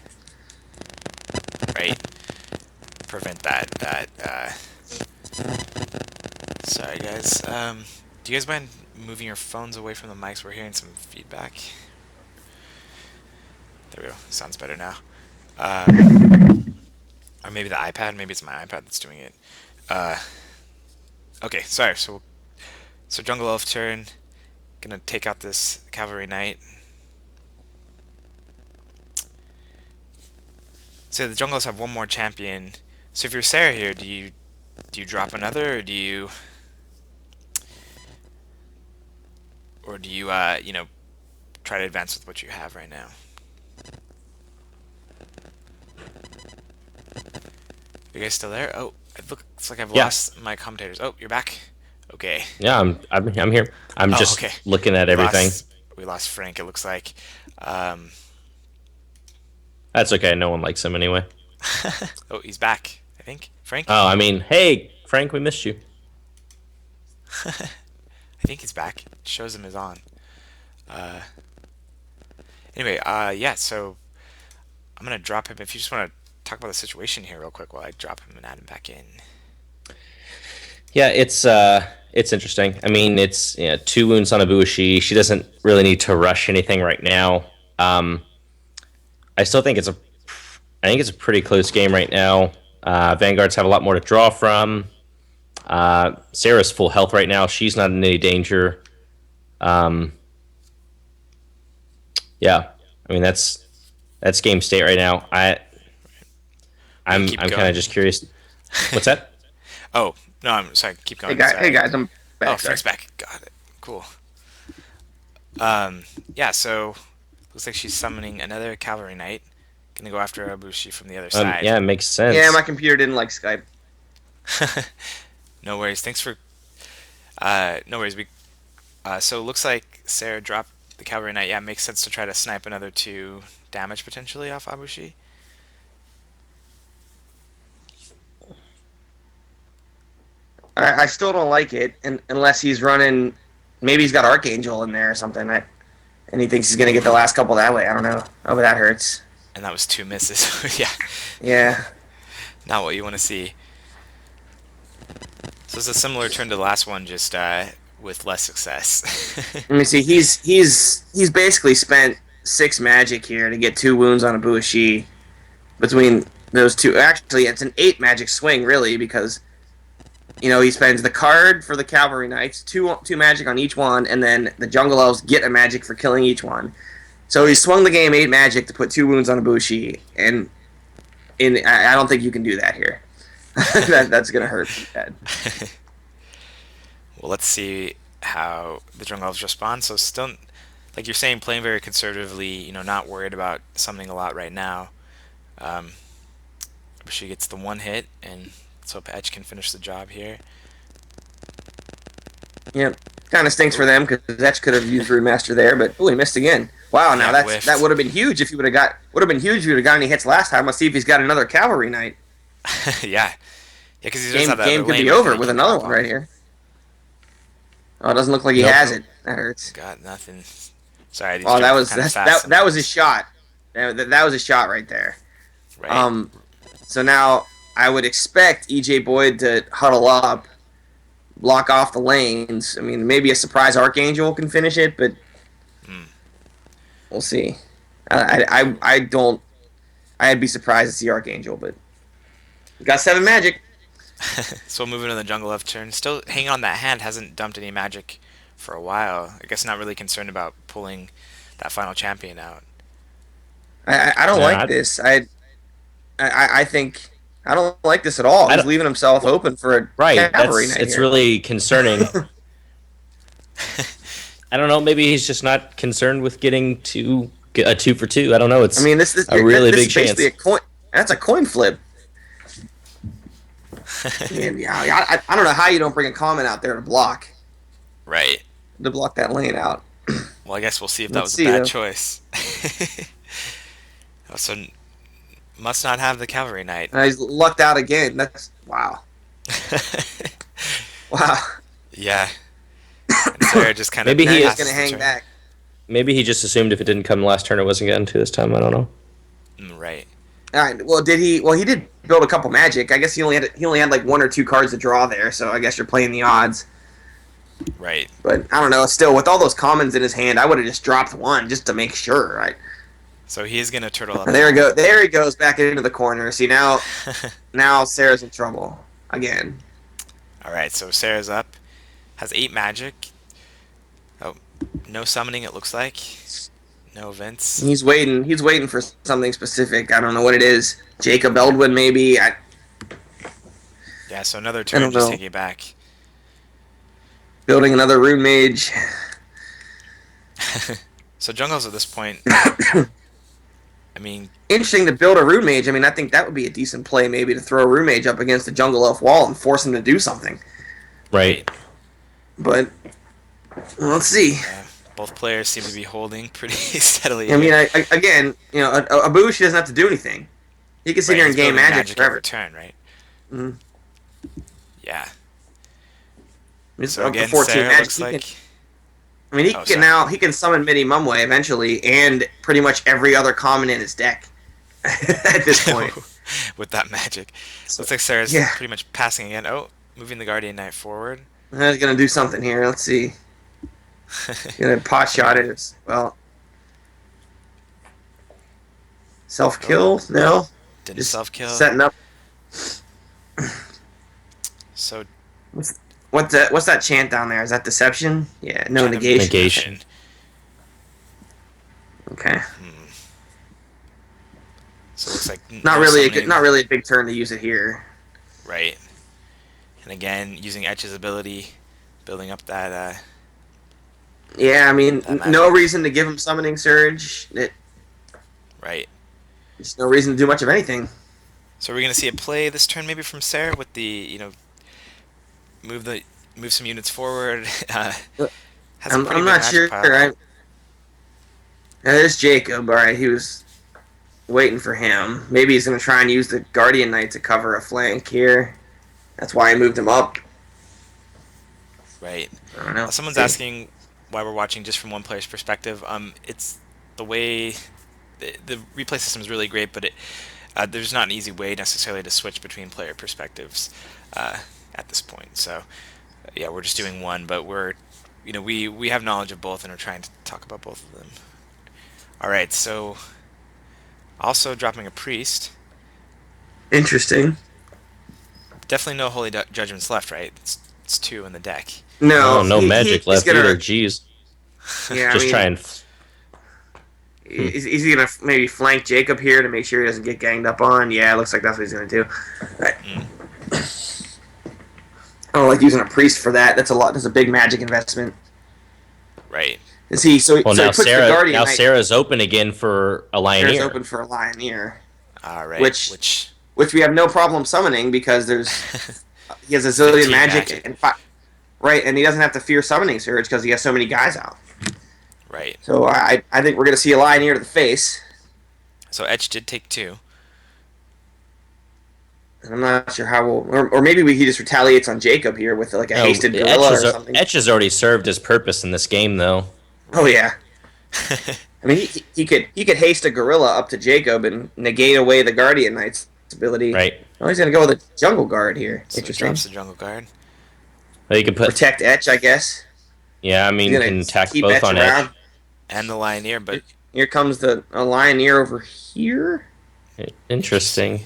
Right. Prevent that. Sorry, guys. Do you guys mind moving your phones away from the mics? We're hearing some feedback. There we go. Sounds better now. Or maybe the iPad. Maybe it's my iPad that's doing it. Okay, sorry. So jungle elf turn. Gonna take out this cavalry knight. So the jungle elves have one more champion. So if you're Sarah here, do you drop another, or do you try to advance with what you have right now? You guys still there? Oh, it looks like I've Yeah, lost my commentators. Oh, you're back. Okay. yeah, I'm here. I'm Oh, just okay. looking at We everything. lost Frank. It looks like. Um, That's okay. No one likes him anyway. oh, he's back. I think Frank. Oh, I mean, hey, Frank, we missed you. I think he's back. It shows him is on. Uh, anyway, yeah. So I'm gonna drop him. If you just want to talk about the situation here real quick while I drop him and add him back in. Yeah, it's interesting. I mean, it's 2 wounds on Ibushi. She doesn't really need to rush anything right now. Um, I still think I think it's a pretty close game right now. Vanguards have a lot more to draw from. Sarah's full health right now. She's not in any danger. Um, yeah, I mean that's game state right now. I'm Keep kind going. of just curious. What's that? Oh no, I'm sorry. Keep Hey going. guys, Sorry. I'm Oh, back. Sorry. Frank's back. Got it. Cool. Yeah. So looks like she's summoning another cavalry knight. Gonna go after Abushi from the other side. Yeah, it makes sense. Yeah, my computer didn't like Skype. No worries. Thanks for. No worries. So it looks like Sarah dropped the cavalry knight. Yeah, it makes sense to try to snipe another 2 damage potentially off Abushi. I still don't like it, unless he's running. Maybe he's got Archangel in there or something, and he thinks he's gonna get the last couple that way. I don't know. Oh, but that hurts. And that was 2 misses. Yeah, Yeah. not what you want to see. So it's a similar turn to the last one, just with less success. Let me see. He's basically spent 6 magic here to get 2 wounds on a Buishi. Between those two, actually, it's an 8 magic swing, really, because he spends the card for the cavalry knights, two magic on each one, and then the jungle elves get a magic for killing each one. So he swung the game 8 magic to put 2 wounds on a Bushi, and I don't think you can do that here. That's gonna hurt bad. Well, let's see how the jungle elves respond. So still, like you're saying, playing very conservatively. Not worried about summoning a lot right now. Um, she gets the one hit, and let's hope Edge can finish the job here. Yeah, kind of stinks for them because Zetch could have used Remaster there, but he missed again. Wow, now Yeah, whiffed. that would have been huge if he would have got any hits last time. Let's see if he's got another cavalry knight. Yeah, because he does have that Game other could lane be right over there he with can another drop one off. right here. Oh, it doesn't look like he Nope. has it. That hurts. Got nothing. Sorry, these Oh, that jump was kind of that fast. that was a shot. That was a shot right there. Right. So now I would expect EJ Boyd to huddle up, block off the lanes. I mean, maybe a surprise Archangel can finish it, but we'll see. I don't. I'd be surprised to see Archangel, but we got 7 magic. So moving to the jungle left turn. Still hanging on that hand. Hasn't dumped any magic for a while. I guess not really concerned about pulling that final champion out. I don't Yeah, like this. I think I don't like this at all. I He's don't- leaving himself open for a Right, cavalry that's knight it's here. really concerning. I don't know. Maybe he's just not concerned with getting a 2 for 2. I don't know. It's I mean, this is a really this big is basically chance. a coin. That's a coin flip. And I don't know how you don't bring a comment out there to block Right. that lane out. Well, I guess we'll see if that Let's was a see, bad though. choice. So must not have the cavalry knight. He's lucked out again. That's wow. Wow. Yeah. And Sarah just kind of Maybe Now he he's is- passes gonna the hang turn. back. Maybe he just assumed if it didn't come last turn, it wasn't getting to this time. I don't know. Right. All right. Well, did he? Well, he did build a couple magic. I guess he only had like 1 or 2 cards to draw there. So I guess you're playing the odds. Right. But I don't know. Still, with all those commons in his hand, I would have just dropped 1 just to make sure. Right. So he is gonna turtle up. And there we go. There he goes back into the corner. See now Sarah's in trouble again. All right, so Sarah's up. Has 8 magic. Oh, no summoning, it looks like. No events. He's waiting. He's waiting for something specific. I don't know what it is. Jacob Eldwin, maybe. Yeah, so another I turn, don't just know. taking it back. Building another rune mage. So jungles at this point, I mean, Interesting to build a rune mage. I mean, I think that would be a decent play, maybe to throw a rune mage up against the jungle elf wall and force him to do something. Right. But let's see. both players seem to be holding pretty steadily. I mean, again, a Bush doesn't have to do anything. He can sit here and he's game building magic every forever. turn, right? Mhm. Yeah. It's So up to again, 14 Sarah magic. looks like He Oh, can sorry. now he can summon Midi Mumway eventually, and pretty much every other common in his deck at this point. with that magic. Looks like Sarah's Yeah. pretty much passing again. Oh, moving the Guardian Knight forward. He's gonna do something here. Let's see. Gonna pot shot it as well. Self kill? No. Didn't Just self-kill. setting up. So What's that chant down there? Is that deception? Yeah, no Chant of negation. Negation. Okay. So it looks like Not no really summoning. not really a big turn to use it here. Right. And again, using Etch's ability, building up that. Yeah, I mean, That no magic. reason to give him summoning surge. Right. There's no reason to do much of anything. So we're gonna see a play this turn, maybe from Sarah with the move some units forward. Has a I'm pretty big not magic sure. pile. There's Jacob. All right, he was waiting for him. Maybe he's going to try and use the Guardian Knight to cover a flank here. That's why I moved him up. Right. I don't know. Someone's See. asking why we're watching just from one player's perspective. It's the way the replay system is really great, but there's not an easy way necessarily to switch between player perspectives at this point. So yeah, we're just doing one, but we have knowledge of both and are trying to talk about both of them. All right, so also dropping a priest. Interesting. Definitely no holy judgments left, right? It's 2 in the deck. No, No magic he's left gonna, either. Jeez. Yeah, Just I try mean, and. is he gonna maybe flank Jacob here to make sure he doesn't get ganged up on? Yeah, it looks like that's what he's gonna do. Right. I don't like using a priest for that. That's a lot. That's a big magic investment. Right. Is he? So, Well, so now he puts the Guardian now Knight. Sarah's open again for a Sarah's Lioneer. open for a Lioneer, All right. which we have no problem summoning because he has a zillion 15 magic, magic. and right, and he doesn't have to fear summoning surge because he has so many guys out. Right. So I think we're gonna see a Lioneer to the face. So Etch did take 2. And I'm not sure how or maybe he just retaliates on Jacob here with like a hasted gorilla or something. Etch has already served his purpose in this game, though. Oh yeah. I mean, he could haste a gorilla up to Jacob and negate away the Guardian Knight's ability. Right. Oh, he's gonna go with a Jungle Guard here. So he Interesting. drops the jungle guard. Well, you can put. Protect Etch, I guess. Yeah, I mean, He's you gonna can attack keep both Etch on around. Etch. And the Lioneer, but Here comes a Lioneer over here. Interesting.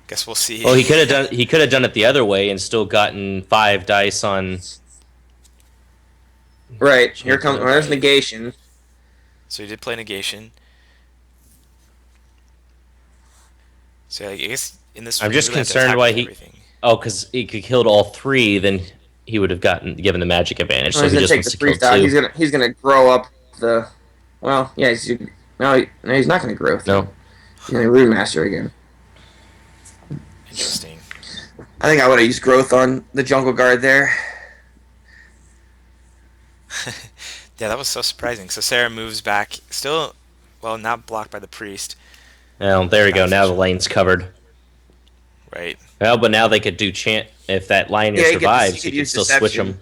guess we'll see. Well, he could have done it the other way and still gotten 5 dice on. Right. Here comes. There's negation. So he did play negation. So I guess in this, I'm we just really have to concerned attack why with he. everything. Oh, because he could killed all 3, then he would have given the magic advantage. Oh, So he's he gonna just take wants the to kill priest out. 2. He's gonna grow up the. Well, yeah. No, he's not gonna grow. No. He's gonna Rune Master again. Interesting. I think I would have used growth on the Jungle Guard there. Yeah, that was so surprising. So Sarah moves back, still, well, not blocked by the priest, Well, there we go. Now the lane's covered. right? Well, but now they could do chant if that Lioneer Yeah, he could survives. You use can still switch deception. him.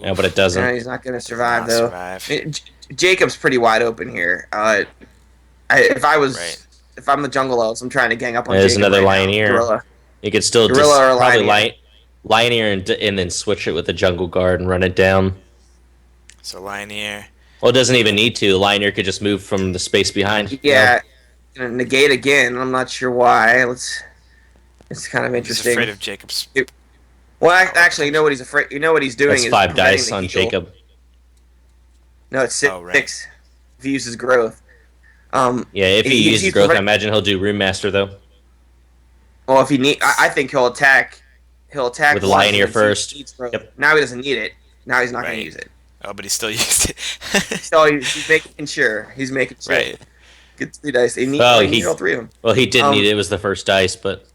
Yeah, but it doesn't. No, he's not gonna survive Not though. survive. I mean, Jacob's pretty wide open here. If Right. I'm the Jungle Elves, I'm trying to gang up on There's Jacob another right now. Lioneer. Gorilla. You could still Gorilla or probably Lioneer. Lioneer and then switch it with the Jungle Guard and run it down. So Lioneer. Well, it doesn't even need to. Lioneer could just move from the space behind. Yeah, gonna negate again. I'm not sure why. It's kind of He's interesting. afraid of Jacob's Well, actually, you know what he's afraid. You know what he's doing That's is 5 preventing dice the on heal. Jacob. No, it's six. Oh, right. If he uses growth. Yeah, if he uses he's growth, I prevent- imagine he'll do Rune Master though well, if he need, I think he'll attack. He'll attack with the once and Lioneer then see if he first. needs growth. Yep. Now he doesn't need it. Now he's not going to Right. use it. Oh, but he still used it. So he's making sure. He's making sure. Right. Get 3 dice. He needs all 3 of them. Well, he did Um, need it. It was the first dice, but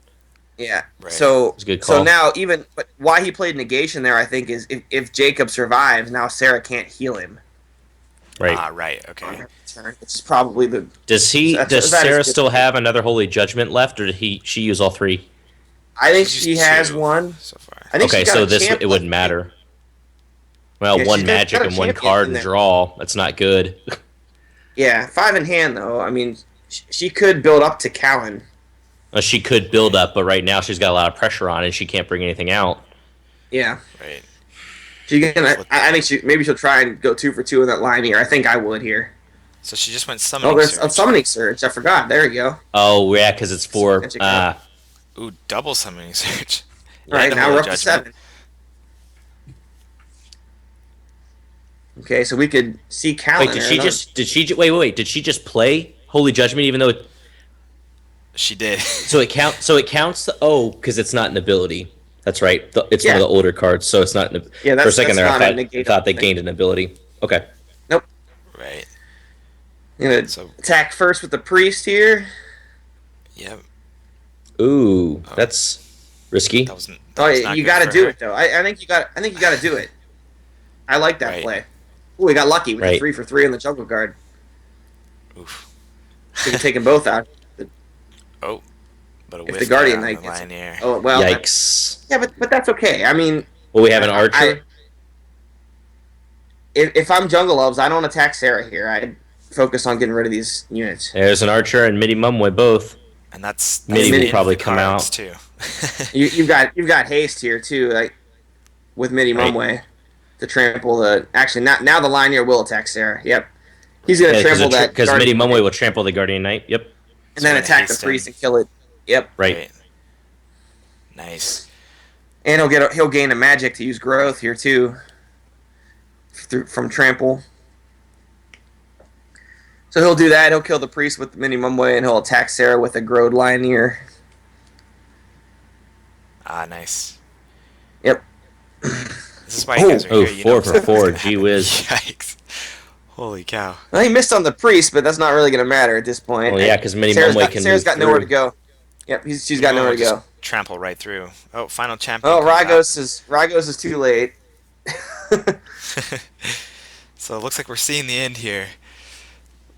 Yeah. Right. So was a good so call. now but why he played negation there, I think, is if Jacob survives, now Sarah can't heal him. right. Right. Okay. Which is probably the. Does that is Sarah good. still have another Holy Judgment left, or did she use all 3? I think She's she used has 2 one. so far. I think Okay, she's got so a this champ it wouldn't left. matter. Well, Yeah, one she's got magic a and one champion card in and there. draw. That's not good. Yeah, 5 in hand though. I mean, she could build up to Callan. She could build up, but right now she's got a lot of pressure on, and she can't bring anything out. Yeah. Right. I think maybe she'll try and go 2 for 2 in that line here. I think I would here. So she just went summoning Oh, there's a surge. summoning surge. I forgot. There you go. Oh yeah, because it's 4. Magic card. Ooh, double summoning surge. All right, And a now Holy we're up to Judgment. 7. Okay, so we could see Callan. Wait, did there. she No- just? Did she? Wait. Did she just play Holy Judgment? Even though, She did. so it counts. So it counts. Because it's not an ability. That's right. It's one Yeah. of the older cards, so it's not. Yeah, for a second there, that's I not a thought, thought they negated gained an ability. Okay. Nope. Right. You know, So- attack first with the priest here. Yep. Ooh, that's risky. That wasn't. Oh, was not you good got to for do her. it though. I think you got. I think you got to do it. I like that Right. play. Ooh, we got lucky with the Right. 3 for 3 on the jungle guard. Oof. We can take them both out. Oh. But a If whiff the Guardian there on Knight the gets it. Lioneer. Oh well. Yikes. Yeah, but that's okay. I mean, Well, we have an archer. if I'm jungle elves, I don't attack Sarah here. I focus on getting rid of these units. There's an archer and Midi Mumway both. And that's Midi will in probably the come cards, out. too. You've got haste here too, like with Midi Right. Mumway to trample the. Actually, now the Lioneer will attack Sarah. Yep, he's gonna trample that Because Guardian Midi Knight Mumway will trample the Guardian Knight. Yep. and then So attack the haste priest him. and kill it. Yep, Right. Nice. and he'll gain a magic to use growth here too, from trample. So he'll do that. He'll kill the priest with the Midi Mumway, and he'll attack Sarah with a growed Lioneer. Nice. Yep. This is why you guys are Oh, here. You 4 know for something's 4. gonna Gee happen. whiz. Yikes. Holy cow. Well, he missed on the priest, but that's not really going to matter at this point. Well, yeah, because Midi Sarah's Mumway got, can Sarah's move got nowhere to through. go. Yep, she's got nowhere to Just go. Trample right through. Oh, final champion. Oh, comes out. Ragos is too late. So it looks like we're seeing the end here.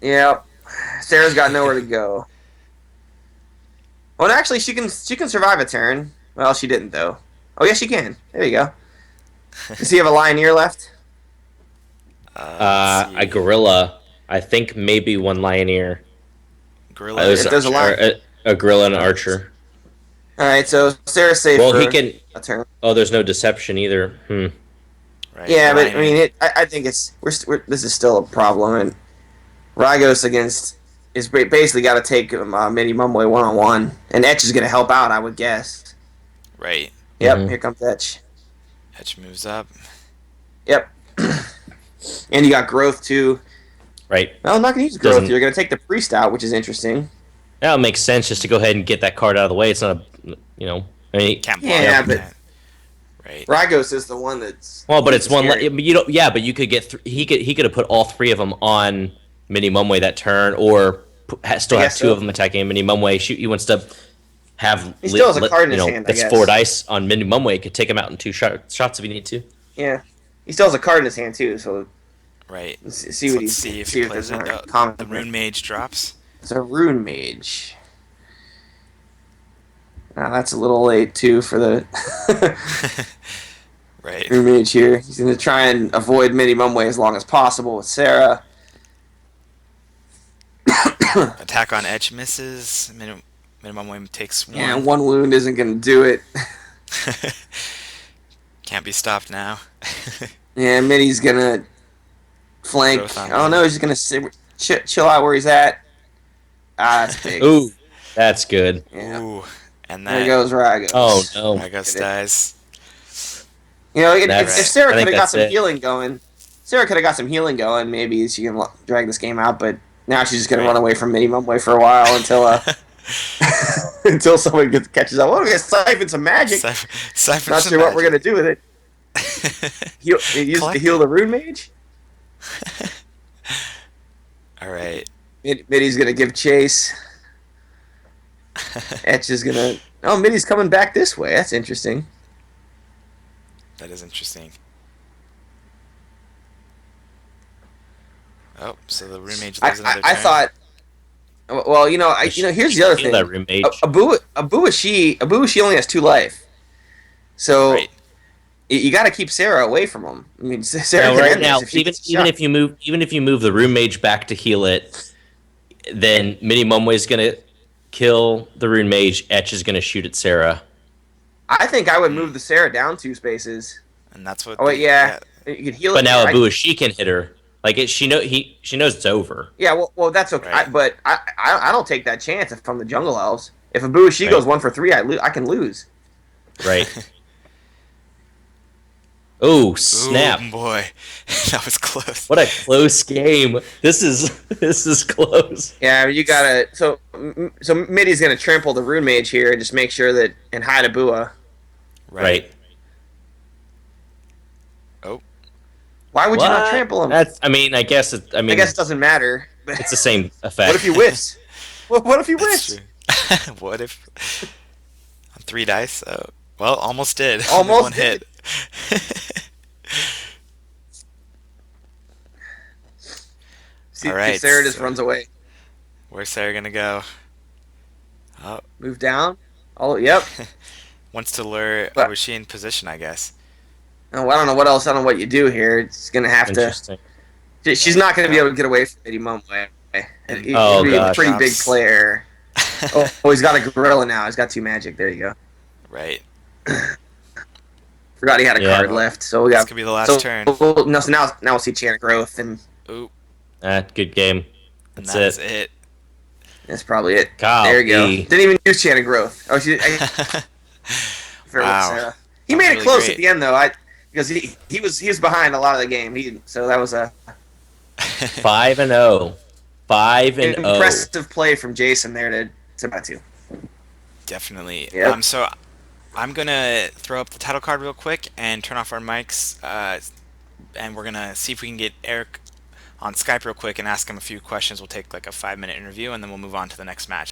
Yep, Sarah's got nowhere to go. Well, actually, she can survive a turn. Well, she didn't though. Oh, yes, she can. There you go. Does he have a Lioneer left? Let's see. A gorilla. I think maybe 1 Lioneer. Gorilla. If there's a lion- a gorilla and an archer. All right, so Sarah's safe Well, for he can. a turn. Oh, there's no deception either. Right, Yeah, but I Lioneer. mean, I think this is still a problem, and Ragos is basically got to take Midi Mumway 1-on-1, and Etch is going to help out, I would guess. Right. Yep, Mhm. here comes Etch. Etch moves up. Yep. And you got growth too. Right. Well, I'm not going to use growth. Doesn't- You're going to take the priest out, which is interesting. That makes sense just to go ahead and get that card out of the way. It's not a, I mean, Can't block. Yeah, him, but- can't. Right. Ragos is the one that's. well, but it's one. scary. You don't. Yeah, but you could get. He could have put all 3 of them on Mini Mumway that turn, or still I have guess 2 so. of them attacking Mini Mumway. He wants to have. He still has a card in his hand, I That's guess. 4 dice on Mini Mumway. Could take him out in 2 shots if you need to. Yeah. He still has a card in his hand too, so Right. let's see So what let's he's. see if see he if plays there's it. another Oh, comment. the Rune Mage drops. It's a Rune Mage. Now that's a little late too for the Right. Rune Mage here. He's going to try and avoid Midi Mumway as long as possible with Sarah. Attack on Etch misses. Minimum Wayne takes 1. Yeah, 1 wound isn't going to do it. Can't be stopped now. Yeah, Midi's going to flank. Growth on Oh no, he's just going to chill out where he's at. Ah, that's big. Ooh, that's good. Yeah. Ooh. And There that goes Ragos. Oh no. Argos dies. If That's Sarah I could think have got that's some it. healing going, Sarah could have got some healing going. Maybe she can drag this game out. But now she's just gonna Right. run away from Mini Mumway for a while until until someone catches up. Well, we're gonna siphon some magic. Siphon Not some sure what we're magic. gonna do with it. Use it to Collect heal it. the Rune Mage. All right. Middy's gonna give chase. Etch is gonna. Oh, Middy's coming back this way. That's interesting. That is interesting. Oh, so the Rune Mage lives another I turn. thought. Well, here's the other Heal that thing. room mage. Abuashi only has 2 life, so Right. you got to keep Sarah away from him. I mean, Sarah Now, can right end this now, if she even gets a even shot. if you move the room mage back to heal it, then Mini Mumway's gonna kill the rune mage. Etch is gonna shoot at Sarah. I think I would Hmm. move the Sarah down 2 spaces. And that's what Oh wait, the yeah, yeah. you could heal But it now there. Abuashi can hit her. Like she knows it's over. Yeah, well, that's okay. Right. But I don't take that chance if I'm the Jungle Elves. If Abuashi Right. goes 1 for 3, I can lose. Right. Oh Ooh snap! boy, that was close. What a close game. This is this is close. Yeah, you gotta. So Middy's gonna trample the Rune Mage here and just make sure that and hide Abua. Right. Right. Oh. Why would you not What? trample him? That's. I mean, I guess. I I mean, guess it doesn't matter. But it's the same effect. what if he whiffs? What if he That's whiffs? true. What if on 3 dice? Well, almost did. Only Almost one did. hit. See All if right. Sarah just So runs away. where's Sarah gonna go? Oh, Move down. Oh, yep. wants to lure. Oh, But was she in position? I guess. oh, I don't know what else. I don't know what you do here. It's gonna have to. Interesting. She's Yeah. not gonna be Well, able to get away from Middy Mumway. and He'd Oh be a gosh. pretty big drops. player. Oh, he's got a gorilla now. He's got 2 magic. There you go. Right. Forgot he had a Yeah. card Well, left. So we this got. could be the last So turn. no. So now we'll see Chant of Growth, and Oop, Good game. and That's that's it. it. that's probably it. There you go. Golly. Didn't even use Chant of Growth. Oh, Wow. He That was made it really close great. at the end though. Because he was behind a lot of the game. So that was a 5-0. 5-0. impressive play from Jason there to back to. Definitely. Yep. So I'm gonna throw up the title card real quick and turn off our mics, and we're gonna see if we can get Eric on Skype real quick and ask him a few questions. We'll take like a 5-minute interview, and then we'll move on to the next match.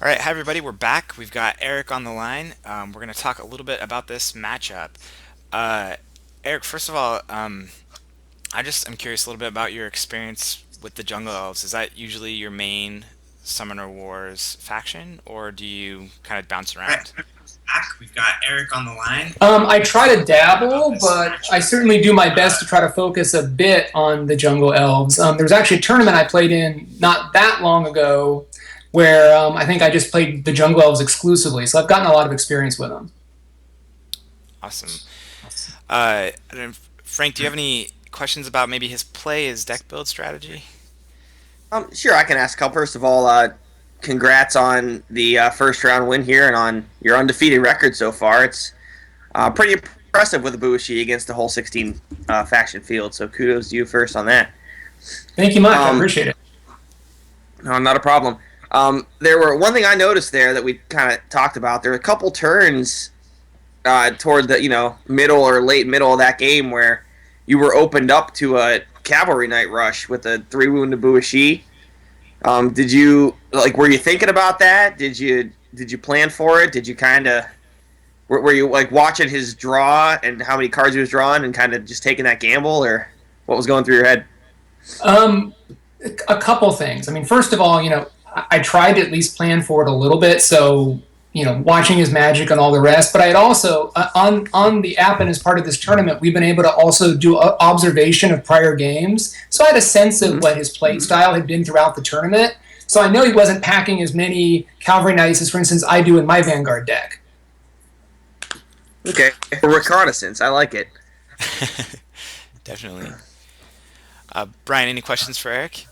All right, hi everybody. We're back. We've got Eric on the line. We're going to talk a little bit about this matchup. Uh, Eric, first of all, I'm curious a little bit about your experience with the Jungle Elves. Is that usually your main Summoner Wars faction, or do you kind of bounce Right, around? back. We've got Eric on the line. I try to dabble, but I certainly do my best to try to focus a bit on the Jungle Elves. There was actually a tournament I played in not that long ago where I think I just played the Jungle Elves exclusively, so I've gotten a lot of experience with them. Awesome. And then, Frank, do you have any questions about maybe his play, his deck build strategy? Sure, I can ask a couple. First of all, congrats on the first round win here and on your undefeated record so far. It's pretty impressive with the Bushi against the whole 16 faction field. So kudos to you first on that. Thank you much. I appreciate it. No, not a problem. There were one thing I noticed there that we kind of talked about. There were a couple turns toward the middle or late middle of that game where you were opened up to a cavalry night rush with a 3 wounded Bushi. Did you were you thinking about that? Did you plan for it? Did you kind of were you like watching his draw and how many cards he was drawing and kind of just taking that gamble, or what was going through your head? A couple things. I mean, first of all, I tried to at least plan for it a little bit, so watching his magic and all the rest. But I had also on the app and as part of this tournament, we've been able to also do observation of prior games. So I had a sense of what his play style had been throughout the tournament. So I know he wasn't packing as many Cavalry Knights as, for instance, I do in my Vanguard deck. Okay, reconnaissance. I like it. Definitely. Brian, any questions for Eric?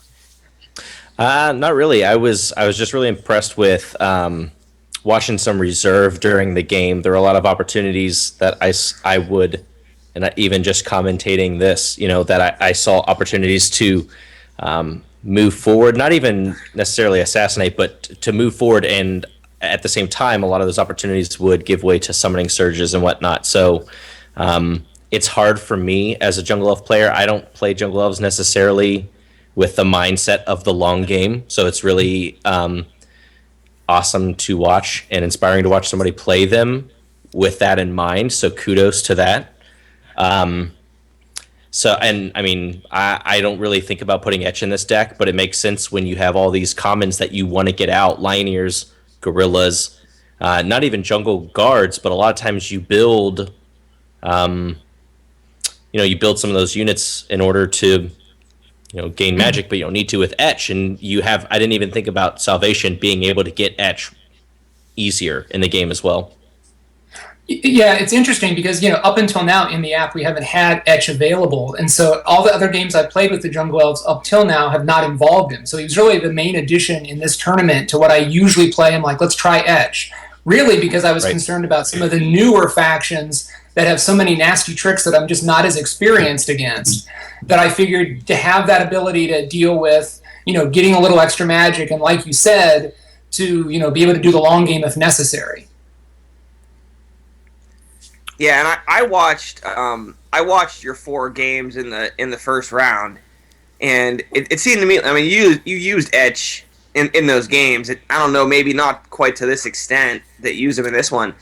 Not really. I was just really impressed with watching some reserve during the game. There were a lot of opportunities that I would, and even just commentating this, that I saw opportunities to move forward, not even necessarily assassinate, but to move forward. And at the same time, a lot of those opportunities would give way to summoning surges and whatnot. So it's hard for me as a Jungle Elf player. I don't play Jungle Elves necessarily with the mindset of the long game. So it's really awesome to watch and inspiring to watch somebody play them with that in mind. So kudos to that. I don't really think about putting Etch in this deck, but it makes sense when you have all these commons that you want to get out, Lion Ears, Gorillas, not even Jungle Guards, but a lot of times you build, you build some of those units in order to, gain magic, but you don't need to with Etch. And I didn't even think about Salvation being able to get Etch easier in the game as well. Yeah, it's interesting because, up until now in the app, we haven't had Etch available. And so all the other games I've played with the Jungle Elves up till now have not involved him. So he was really the main addition in this tournament to what I usually play. I'm like, let's try Etch. Really, because I was concerned about some of the newer factions that have so many nasty tricks that I'm just not as experienced against, that I figured to have that ability to deal with, getting a little extra magic and, like you said, to, be able to do the long game if necessary. Yeah, and I watched your 4 games in the first round, and it seemed to me. I mean, you used Etch in those games. I don't know, maybe not quite to this extent that you use him in this one.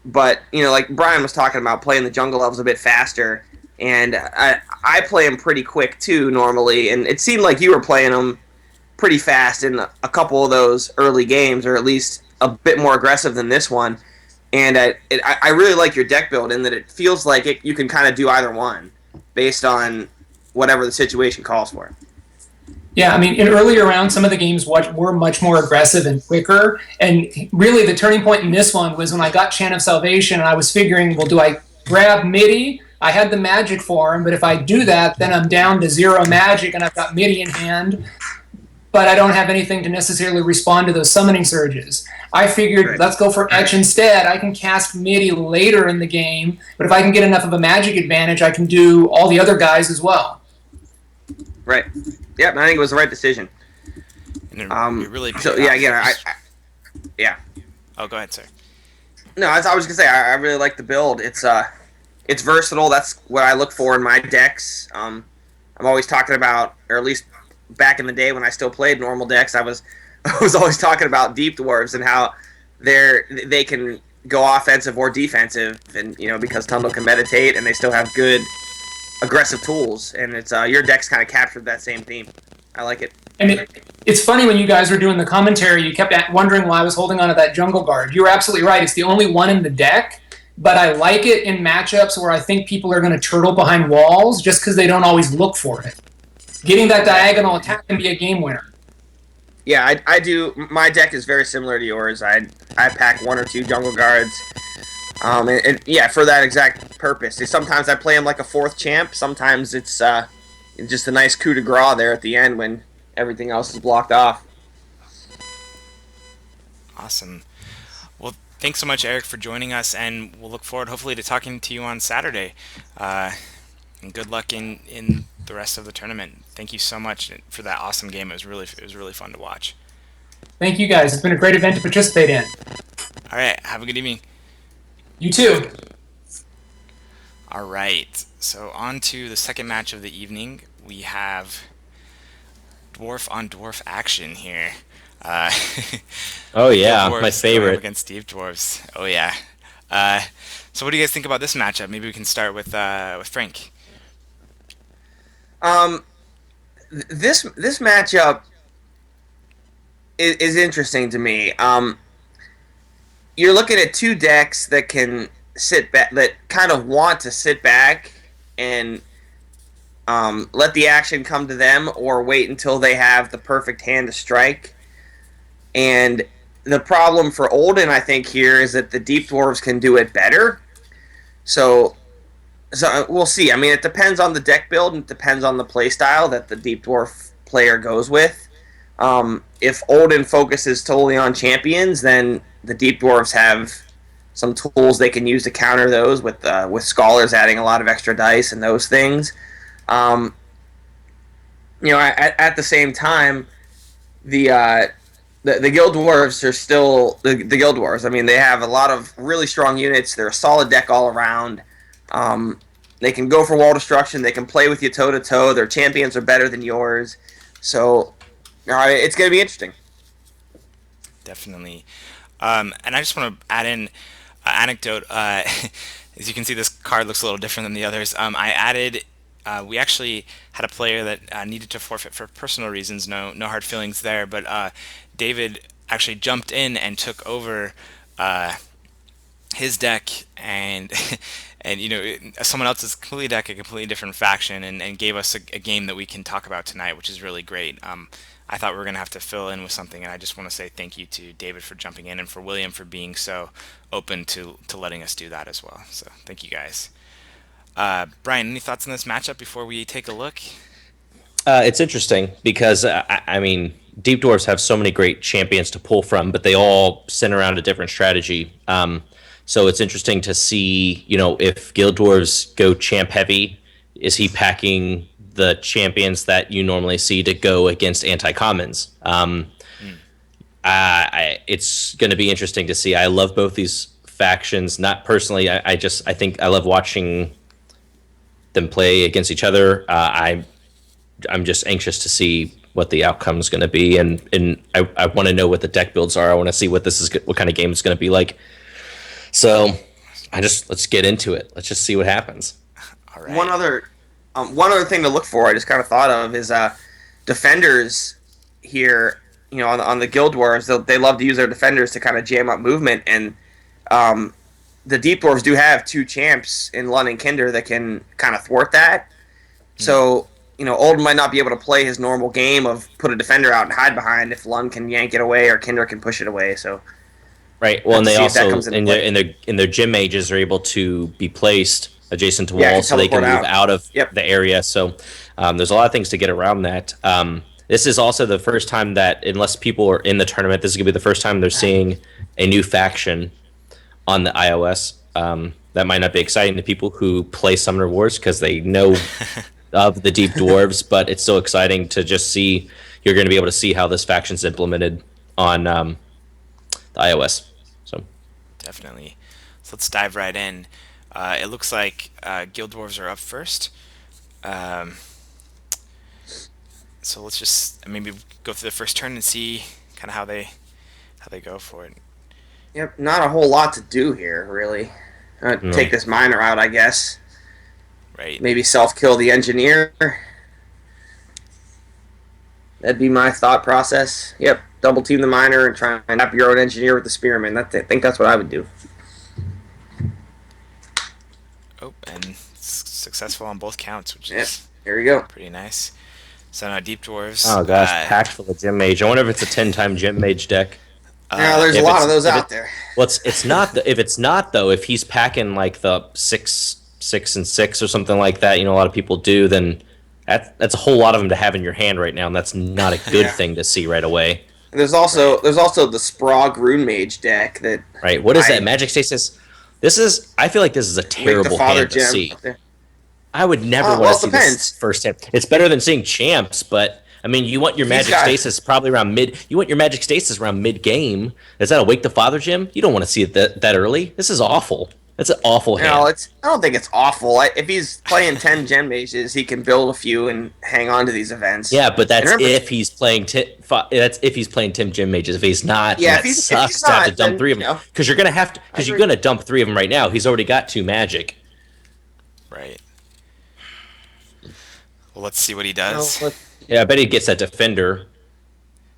But like Brian was talking about, playing the Jungle Elves a bit faster, and I play them pretty quick too normally, and it seemed like you were playing them pretty fast in a couple of those early games, or at least a bit more aggressive than this one. And I really like your deck build in that it feels like you can kind of do either one based on whatever the situation calls for. Yeah, I mean, in earlier rounds, some of the games were much more aggressive and quicker. And really, the turning point in this one was when I got Chant of Salvation, and I was figuring, well, do I grab MIDI? I had the magic for him, but if I do that, then I'm down to 0 magic, and I've got MIDI in hand, but I don't have anything to necessarily respond to those summoning surges. I figured, let's go for Etch instead. I can cast MIDI later in the game, but if I can get enough of a magic advantage, I can do all the other guys as well. Right. Yep, I think it was the right decision. And it really so yeah, again, yeah. Oh, go ahead, sir. No, I was gonna say I really like the build. It's versatile. That's what I look for in my decks. I'm always talking about, or at least back in the day when I still played normal decks, I was always talking about Deep Dwarves and how they can go offensive or defensive, and because Tundle can meditate and they still have good aggressive tools, and it's your deck's kind of captured that same theme. I like it. And it's funny when you guys were doing the commentary, you kept wondering why I was holding onto that jungle guard. You were absolutely right. It's the only one in the deck, but I like it in matchups where I think people are going to turtle behind walls just because they don't always look for it. Getting that diagonal attack can be a game winner. Yeah, I do. My deck is very similar to yours. I pack 1 or 2 jungle guards. And yeah, for that exact purpose. Sometimes I play him like a 4th champ. Sometimes it's just a nice coup de grace there at the end when everything else is blocked off. Awesome. Well, thanks so much, Eric, for joining us, and we'll look forward, hopefully, to talking to you on Saturday. And good luck in the rest of the tournament. Thank you so much for that awesome game. It was really fun to watch. Thank you, guys. It's been a great event to participate in. All right. Have a good evening. You too. All right. So on to the second match of the evening. We have Dwarf on Dwarf action here. Oh yeah, Dwarves my favorite. going up against Deep Dwarves. Oh yeah. So what do you guys think about this matchup? Maybe we can start with Frank. This matchup is interesting to me. You're looking at 2 decks that can sit back, that kind of want to sit back and let the action come to them, or wait until they have the perfect hand to strike. And the problem for Olden, I think, here is that the Deep Dwarves can do it better. So we'll see. I mean, it depends on the deck build, and it depends on the play style that the Deep Dwarf player goes with. If Olden focuses totally on champions, then the Deep Dwarves have some tools they can use to counter those, with Scholars adding a lot of extra dice and those things. At the same time, the Guild Dwarves are still the Guild Dwarves. I mean, they have a lot of really strong units. They're a solid deck all around. They can go for wall destruction. They can play with you toe to toe. Their champions are better than yours. So it's going to be interesting. Definitely. And I just want to add in an anecdote. As you can see, this card looks a little different than the others. I added. We actually had a player that needed to forfeit for personal reasons. No hard feelings there. But David actually jumped in and took over his deck and someone else's completely deck, a completely different faction, and gave us a game that we can talk about tonight, which is really great. I thought we were going to have to fill in with something, and I just want to say thank you to David for jumping in, and for William for being so open to letting us do that as well. So thank you guys. Brian, any thoughts on this matchup before we take a look? It's interesting because I mean, Deep Dwarves have so many great champions to pull from, but they all center around a different strategy. So it's interesting to see, if Guild Dwarves go champ heavy, is he packing the champions that you normally see to go against anti-commons? It's going to be interesting to see. I love both these factions. Not personally, I think I love watching them play against each other. I'm just anxious to see what the outcome is going to be, and I want to know what the deck builds are. I want to see what kind of game it's going to be like. So, let's get into it. Let's just see what happens. All right. One other thing to look for, I just kind of thought of, is defenders here. On the Guild Dwarves, they love to use their defenders to kind of jam up movement, and the Deep Dwarves do have 2 champs in Lund and Kinder that can kind of thwart that. So, Olden might not be able to play his normal game of put a defender out and hide behind if Lund can yank it away or Kinder can push it away. So, right. Well, and they also in play. their gym mages are able to be placed adjacent to walls, so they can move out of the area. So, there's a lot of things to get around that. This is also the first time that, unless people are in the tournament, this is going to be the first time they're seeing a new faction on the iOS. That might not be exciting to people who play Summoner Wars because they know of the Deep Dwarves, but it's still exciting to just see. You're going to be able to see how this faction's implemented on the iOS. So Definitely. So let's dive right in. It looks like Guild Dwarves are up first. So let's just maybe go through the first turn and see kind of how they go for it. Yep, not a whole lot to do here, really. No. Take this miner out, I guess. Right. Maybe self-kill the engineer. That'd be my thought process. Yep, double team the miner and try and up your own engineer with the spearman. I think that's what I would do. Oh, and successful on both counts, which Yep, is here we go. pretty nice. So now Deep Dwarves. Oh gosh, packed full of Gem Mage. I wonder if it's a 10-time Gem Mage deck. Now there's a lot of those out there. Well, it's not. If it's not though, if he's packing like the 6, 6, and 6 or something like that, a lot of people do. Then that's a whole lot of them to have in your hand right now, and that's not a good thing to see right away. There's also the Sprague Rune Mage deck that. Right. What is that? Magic Stasis. I feel like this is a terrible hand to see. I would never want to see this firsthand. It's better than seeing Champs, but I mean, you want your Magic Stasis probably around mid. You want your Magic Stasis around mid game. Is that a Wake the Father Gem? You don't want to see it that early. This is awful. That's an awful hand. No, I don't think it's awful. If he's playing 10 Gem Mages, he can build a few and hang on to these events. Yeah, but that's if he's playing. That's if he's playing 10 Gem Mages. If he's not, if he's sucks to have to dump 3 of them because you're gonna have to because you're gonna dump 3 of them right now. He's already got 2 Magic. Right. Well, let's see what he does. Yeah, I bet he gets that Defender.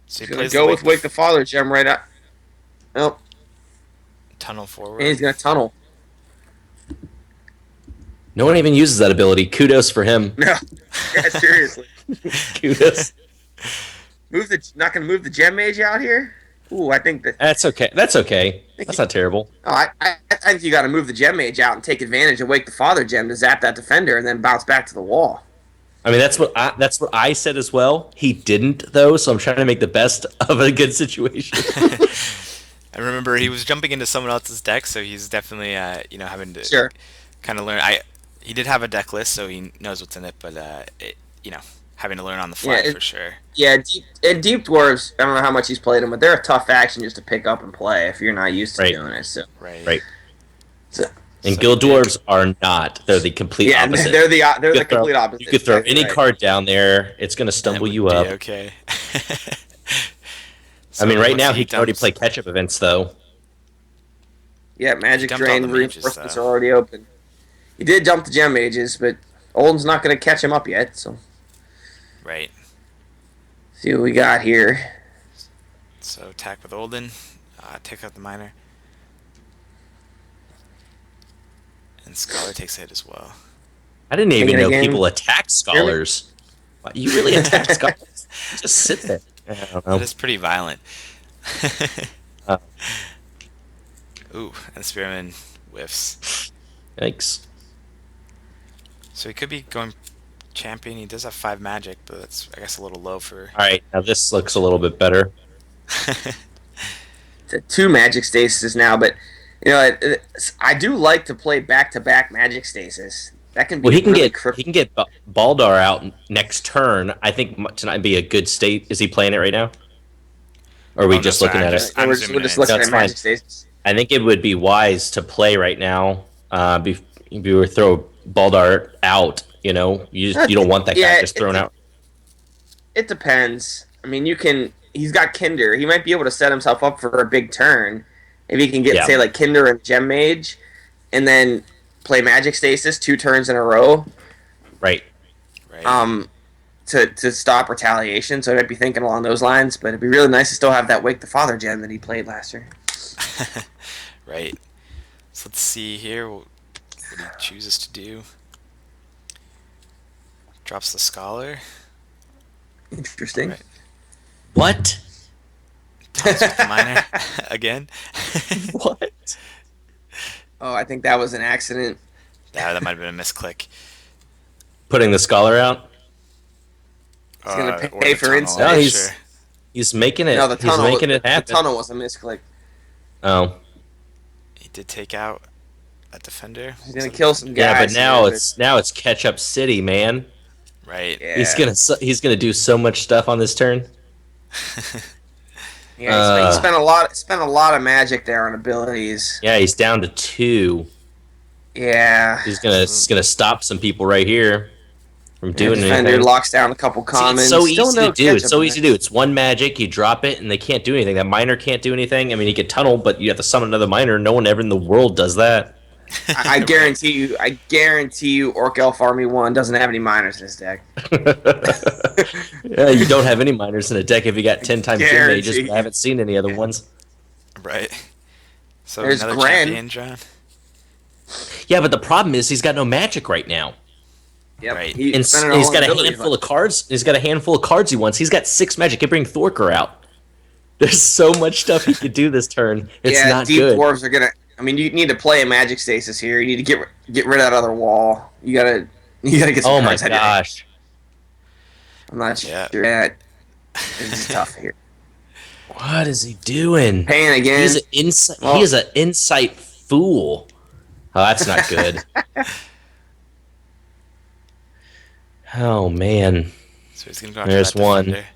So he plays go with Wake the Father Gem right out. Nope. Tunnel forward. And he's gonna tunnel. No one even uses that ability. Kudos for him. No. Yeah, seriously. Kudos. Not gonna move the Gem Mage out here? Ooh, I think that's okay. That's okay. That's not terrible. Oh, I think you got to move the Gem Mage out and take advantage of Wake the Father Gem to zap that Defender and then bounce back to the wall. I mean, that's what I said as well. He didn't though, so I'm trying to make the best of a good situation. I remember he was jumping into someone else's deck, so he's definitely having to kind of learn. He did have a deck list, so he knows what's in it, but having to learn on the fly for sure. Yeah, Deep Dwarves, I don't know how much he's played them, but they're a tough faction just to pick up and play if you're not used to doing it. So. Right. And Guild Dwarves are not. They're the complete opposite. They're the complete opposite. You could throw any card down there. It's going to stumble you up. Okay. I mean, right now he can already play catch-up events, though. Yeah, Magic Drain reinforcements are already open. He did dump the Gem Mages, but Olden's not going to catch him up yet, so... Right. See what we got here. So, attack with Olden. Take out the miner. And Scholar takes a hit as well. I didn't even know people attack Scholars. You really attack Scholars? Just sit there. That is pretty violent. Ooh, and Spearman whiffs. Yikes. So he could be going champion. He does have 5 magic, but that's, I guess, a little low for... Alright, now this looks a little bit better. It's a 2 Magic Stasis now, but, I do like to play back-to-back Magic Stasis. That can be he can get Baldar out next turn. I think tonight be a good state. Is he playing it right now? Or are we just looking at it? We're just looking at Magic Stasis. I think it would be wise to play right now. If you were throw Baldar out, you don't want that guy just thrown out. It depends. I mean, he's got Kinder. He might be able to set himself up for a big turn if he can get say like Kinder and Gem Mage, and then play Magic Stasis 2 turns in a row. Right. To stop retaliation. So I might be thinking along those lines, but it'd be really nice to still have that Wake the Father Gem that he played last year. Right. So let's see here what he chooses to do. Drops the Scholar. Interesting. Right. What? Tunnels with the miner again. What? Oh, I think that was an accident. That might have been a misclick. Putting the Scholar out? He's going to pay for insight. No, he's making it. No, he's making it happen. The tunnel was a misclick. Oh. He did take out a defender. He's going to kill some guys. Yeah, but now it's catch up city, man. Right. Yeah. He's gonna do so much stuff on this turn. Yeah, he spent a lot of magic there on abilities. Yeah, he's down to 2. Yeah. He's gonna stop some people right here. from doing Defender anything. locks down a couple See, commons. it's so Still easy no to do. It's catch-up so easy to do. events. It's one magic, you drop it, and they can't do anything. That miner can't do anything. I mean, he could tunnel, but you have to summon another miner. No one ever in the world does that. I guarantee you, Orc Elf Army 1 doesn't have any miners in his deck. Yeah, you don't have any miners in a deck if you got 10 times gym mages. Guarantee. But I haven't seen any other ones. Right. So There's another Gren. champion, John. Yeah, but the problem is he's got no magic right now. Yep. Right. And spent it he's all got on a abilities. handful of cards. He's got a handful of cards he wants. He's got 6 magic. He can bring Thorker out. There's so much stuff he could do this turn. It's yeah, not deep good. dwarves are gonna. I mean, you need to play a magic stasis here. You need to get rid of that other wall. You gotta get some Oh my cards out of your hand. gosh. I'm not Yeah. sure that it's tough here. What is he doing? Pain again. He's an insight. Well- He is an insight fool. Oh, that's not good. Oh man. So he's gonna go after There's that one. defender.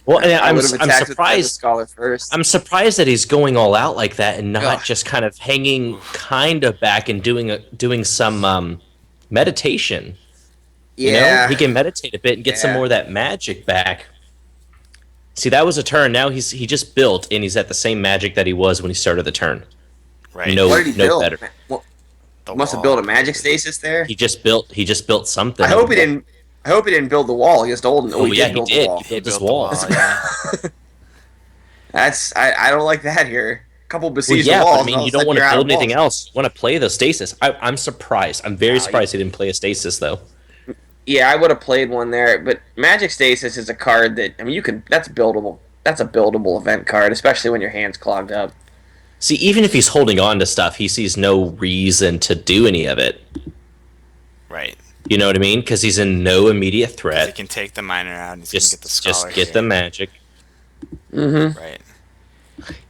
Well, and I I'm would have attacked with the surprised. scholar first. I'm surprised that he's going all out like that and not Ugh. just kind of hanging kind of back and doing some meditation. You Yeah. know, he can meditate a bit and get some Yeah. more of that magic back. See, that was a turn. Now he just built and he's at the same magic that he was when he started the turn. Right. No, What did he no build? better. Well, The must have wall. built a magic stasis there. He just built something. I hope he didn't. I hope he didn't build the wall against Olden. Oh, yeah, did build he did. the wall. He built Built this the wall. yeah. That's I don't like that here. A couple Well, besieged yeah, walls. but I mean, and all you of a don't sudden want to you're out build of walls. anything else. You want to play the stasis. I'm surprised. I'm very No, surprised he didn't play a stasis, though. Yeah, I would have played one there, but Magic Stasis is a card that I mean, you could. That's buildable. That's a buildable event card, especially when your hand's clogged up. See, even if he's holding on to stuff, he sees no reason to do any of it. Right. You know what I mean? Because he's in no immediate He threat. can take the miner out and he's gonna get the scholar. Just get the magic. Mm-hmm. Right.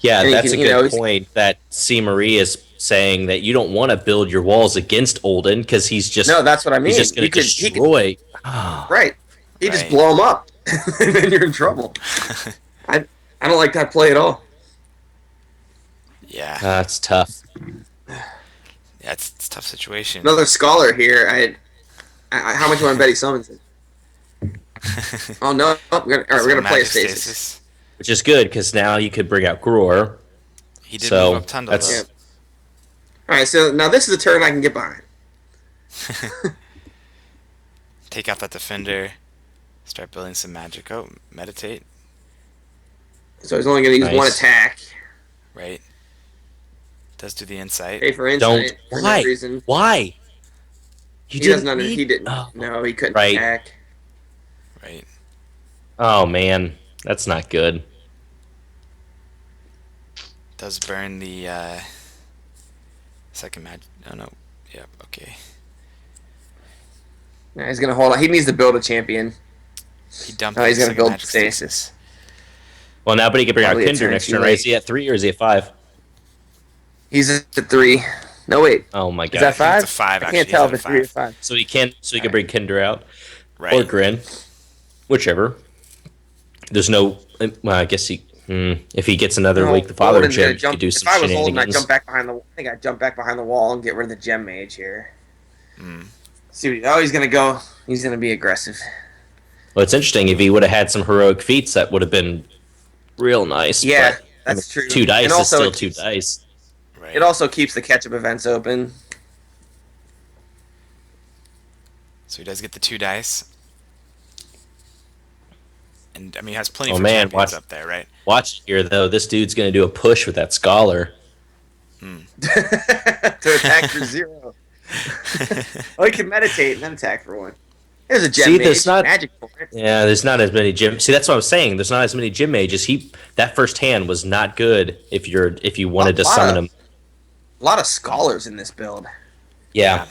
Yeah, And he that's can- a you know, good he's- point. That C. Marie is saying that you don't want to build your walls against Olden because he's just No, that's what I mean. he's just going He to could- he could- destroy. Right. You just Right. blow them up, and then you're in trouble. I don't like that play at all. Yeah. That's tough. Yeah. It's a tough situation. Another scholar here. How much you want to bet he summons it? Oh no! All right, we're So gonna play a magic stasis. Which is good because now you could bring out Gror. He did So, move up Tundle that's- though. Yeah. All right, so now this is a turn I can get behind. Take out that defender. Start building some magic. Oh, meditate. So he's only gonna use Nice. one attack. Right. Does do the insight. Pay for Don't. insight for Why? no reason. Why? He doesn't. need- He didn't. Oh. No, he couldn't Right. attack. Right. Oh man, that's not good. Does burn the second magic. Oh no. Yep. Okay. No, he's gonna hold on. He needs to build a champion. He dumped. No, he's the gonna second build magic stasis. Well, now, but he can bring Probably a out Kinder turn next too turn, late. right? Is he at 3 or is he at 5? He's at 3. No wait, Oh my is god! that 5? It's a 5. I Actually. can't tell if He's it's at 3 or 5. 5. So he can bring Kinder out Right. or Grin, whichever. There's no. Well, I guess he. If he gets another Wake the Father Olden's gonna gem, he could do some If I was Olden, I'd shenanigans. jump back behind the. I think I'd jump back behind the wall and get rid of the gem mage here. Mm. See, oh, he's gonna go. He's gonna be aggressive. Well, it's interesting. If he would have had some heroic feats, that would have been real nice. Yeah, but, that's true. 2 dice And is also still it 2 keeps- dice. Right. It also keeps the catch-up events open. So he does get the 2 dice. And I mean, he has plenty Oh, for man, champions watch- up there, right? Watch here, though. This dude's going to do a push with that scholar. To attack for 0. Oh, he can meditate and then attack for 1. There's a gem See, mage. there's not- Magic for it. Yeah, there's not as many gym. See, that's what I'm saying. There's not as many gym mages. That first hand was not good if you wanted to lot summon of- him. A lot of scholars in this build. Yeah.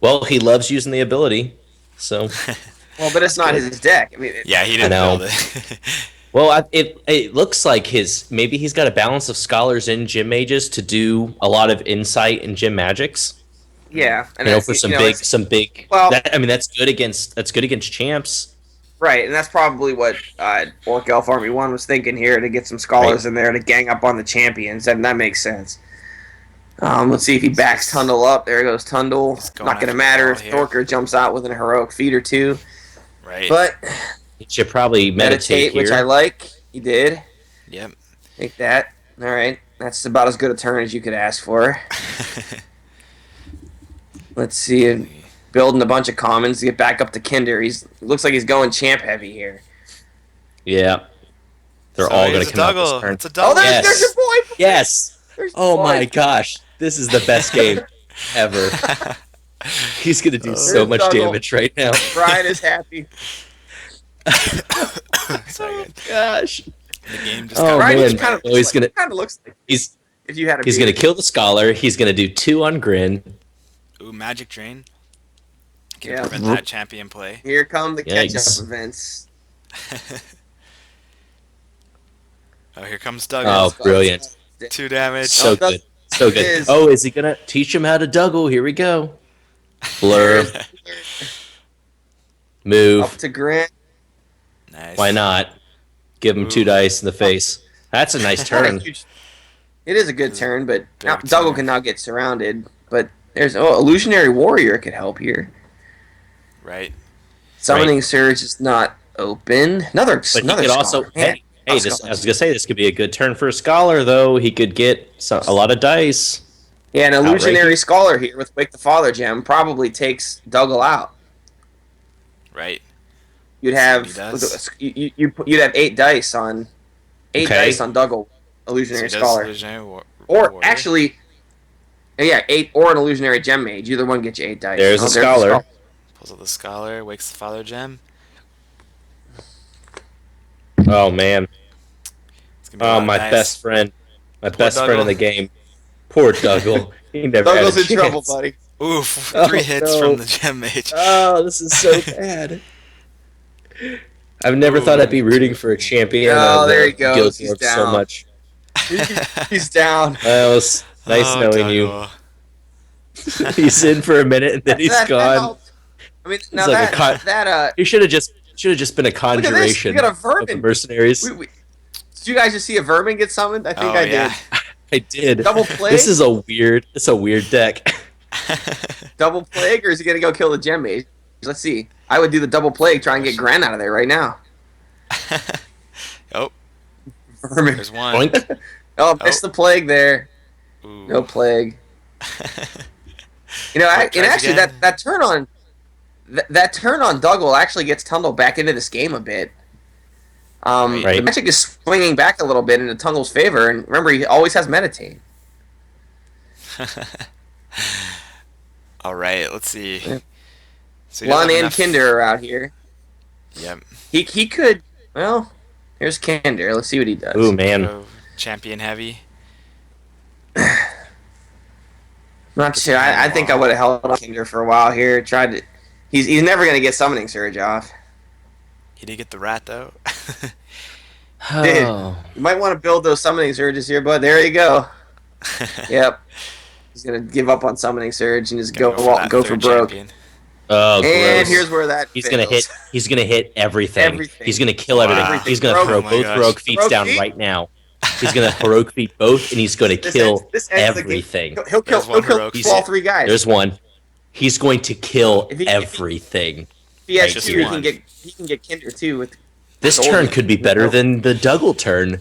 Well, he loves using the ability. So, Well, but it's not his deck. I mean, Yeah, he didn't know. build it. well, it looks like maybe he's got a balance of scholars and gym mages to do a lot of insight and gym magics. yeah. And You know, that's- for some you know, big. Well- That's good against champs. right, and that's probably what Orc Elf Army 1 was thinking here to get some scholars in there to gang up on the champions, and that makes sense. Let's see if he backs Tundle up. There goes Tundle. going Not going after to the matter wall if here. Thorker jumps out with an heroic feat or two. Right. But He should probably meditate here. which I like. He did. Yep. Take that. All right. That's about as good a turn as you could ask for. Let's see. Building a bunch of commons to get back up to Kinder. Looks like he's going champ heavy here. Yeah. They're all going to come out this Duggle. turn. It's a double. Yes. There's your boy. Yes. There's your Oh boy. my gosh. This is the best game ever. He's going to do so There's much Duggle. damage right now. Brian is happy. Sorry, Gosh. the game just Oh, got Brian man. just kind of Oh, he's gonna- looks like He's if you had a he's beard. going to kill the Scholar. He's going to do 2 on Grin. Ooh, Magic Drain. Can Yeah. prevent that champion play. Here come the catch-up Yikes. events. Oh, here comes Oh, Duggle. brilliant. 2 damage. So Oh, that's- good. So it good. is. Oh, is he going to teach him how to Duggle? Here we go. Blur. Move. Up to Grant. Nice. Why not? Give him 2 Ooh. dice in the face. That's a nice turn. It is a good turn, but now, Big Duggle turn. can now get surrounded. But there's Illusionary Warrior could help here. Right. Summoning Surge is not open. Another But he another could also. Scholar. Man. Hey, this, I was gonna say this could be a good turn for a Scholar, though. He could get a lot of dice. Yeah, an Illusionary Outrageous. Scholar here with Wake the Father gem probably takes Duggle out. Right. You'd have He does. you'd have 8 dice on Okay. Duggle So Illusionary he does Scholar, Illusionary or Warrior. actually, yeah, 8 or an Illusionary Gem Mage. Either one gets you 8 dice. There's a the Scholar. Pulls out the Scholar, wakes the Father Gem. Oh man. It's gonna be a lot Oh, of my dice. best friend. My best friend Duggle. in the game. Poor Duggle. He never Dougle's had a in trouble, chance. buddy. Oof, Oh, 3 hits no. from the Gem Mage. Oh, this is so bad. I've never thought I'd be rooting for a champion. Oh, of there the he goes. Guild He's Dwarves so down. much. He's down. Well, it was nice Oh, knowing you. Duggle. He's in for a minute and then he's That gone. helped. I mean, now like a He should have just been a look at this. conjuration We got a of the vermin. mercenaries. Did you guys just see a vermin get summoned? I think Oh, I yeah. did. I did. Double plague? This is a weird. It's a weird deck. Double plague, or is he gonna go kill the gem mage? Let's see. I would do the double plague. Try and get Gran out of there right now. Oh, Vermin. there's one. Boink. Oh, missed the plague there. Ooh. No plague. You know, Tries and actually, again. that turn on that turn on Duggle actually gets Tundle back into this game a bit. Right. The magic is swinging back a little bit into Tundle's favor, and remember, he always has Meditate. All right, let's see. Yeah. So he doesn't Lun have and enough- Kinder are out here. Yep. He could. Well, here's Kinder. Let's see what he does. Ooh man. Go champion heavy. Not sure. I think I would have held on Kinder for a while here. Tried to. He's never gonna get Summoning Surge off. He did get the rat though. Oh. You might want to build those Summoning Surges here, bud. There you go. Yep. He's gonna give up on Summoning Surge and just Gonna go that for third broke. champion. Oh, And gross. here's where that He's gonna fails. hit. He's gonna hit everything. Everything. He's gonna kill Wow. everything. Everything. He's gonna Broke. throw Oh my both gosh. heroic feats Heroic down feat? right now. He's gonna heroic feat both, and he's gonna kill This ends the game. everything. He'll kill. There's one He'll heroic kill all feat. 3 guys. There's one. He's going to kill If he- everything. If he has Just 2, he one. can get Kinder too. With This Golden. turn could be better than the Duggle turn.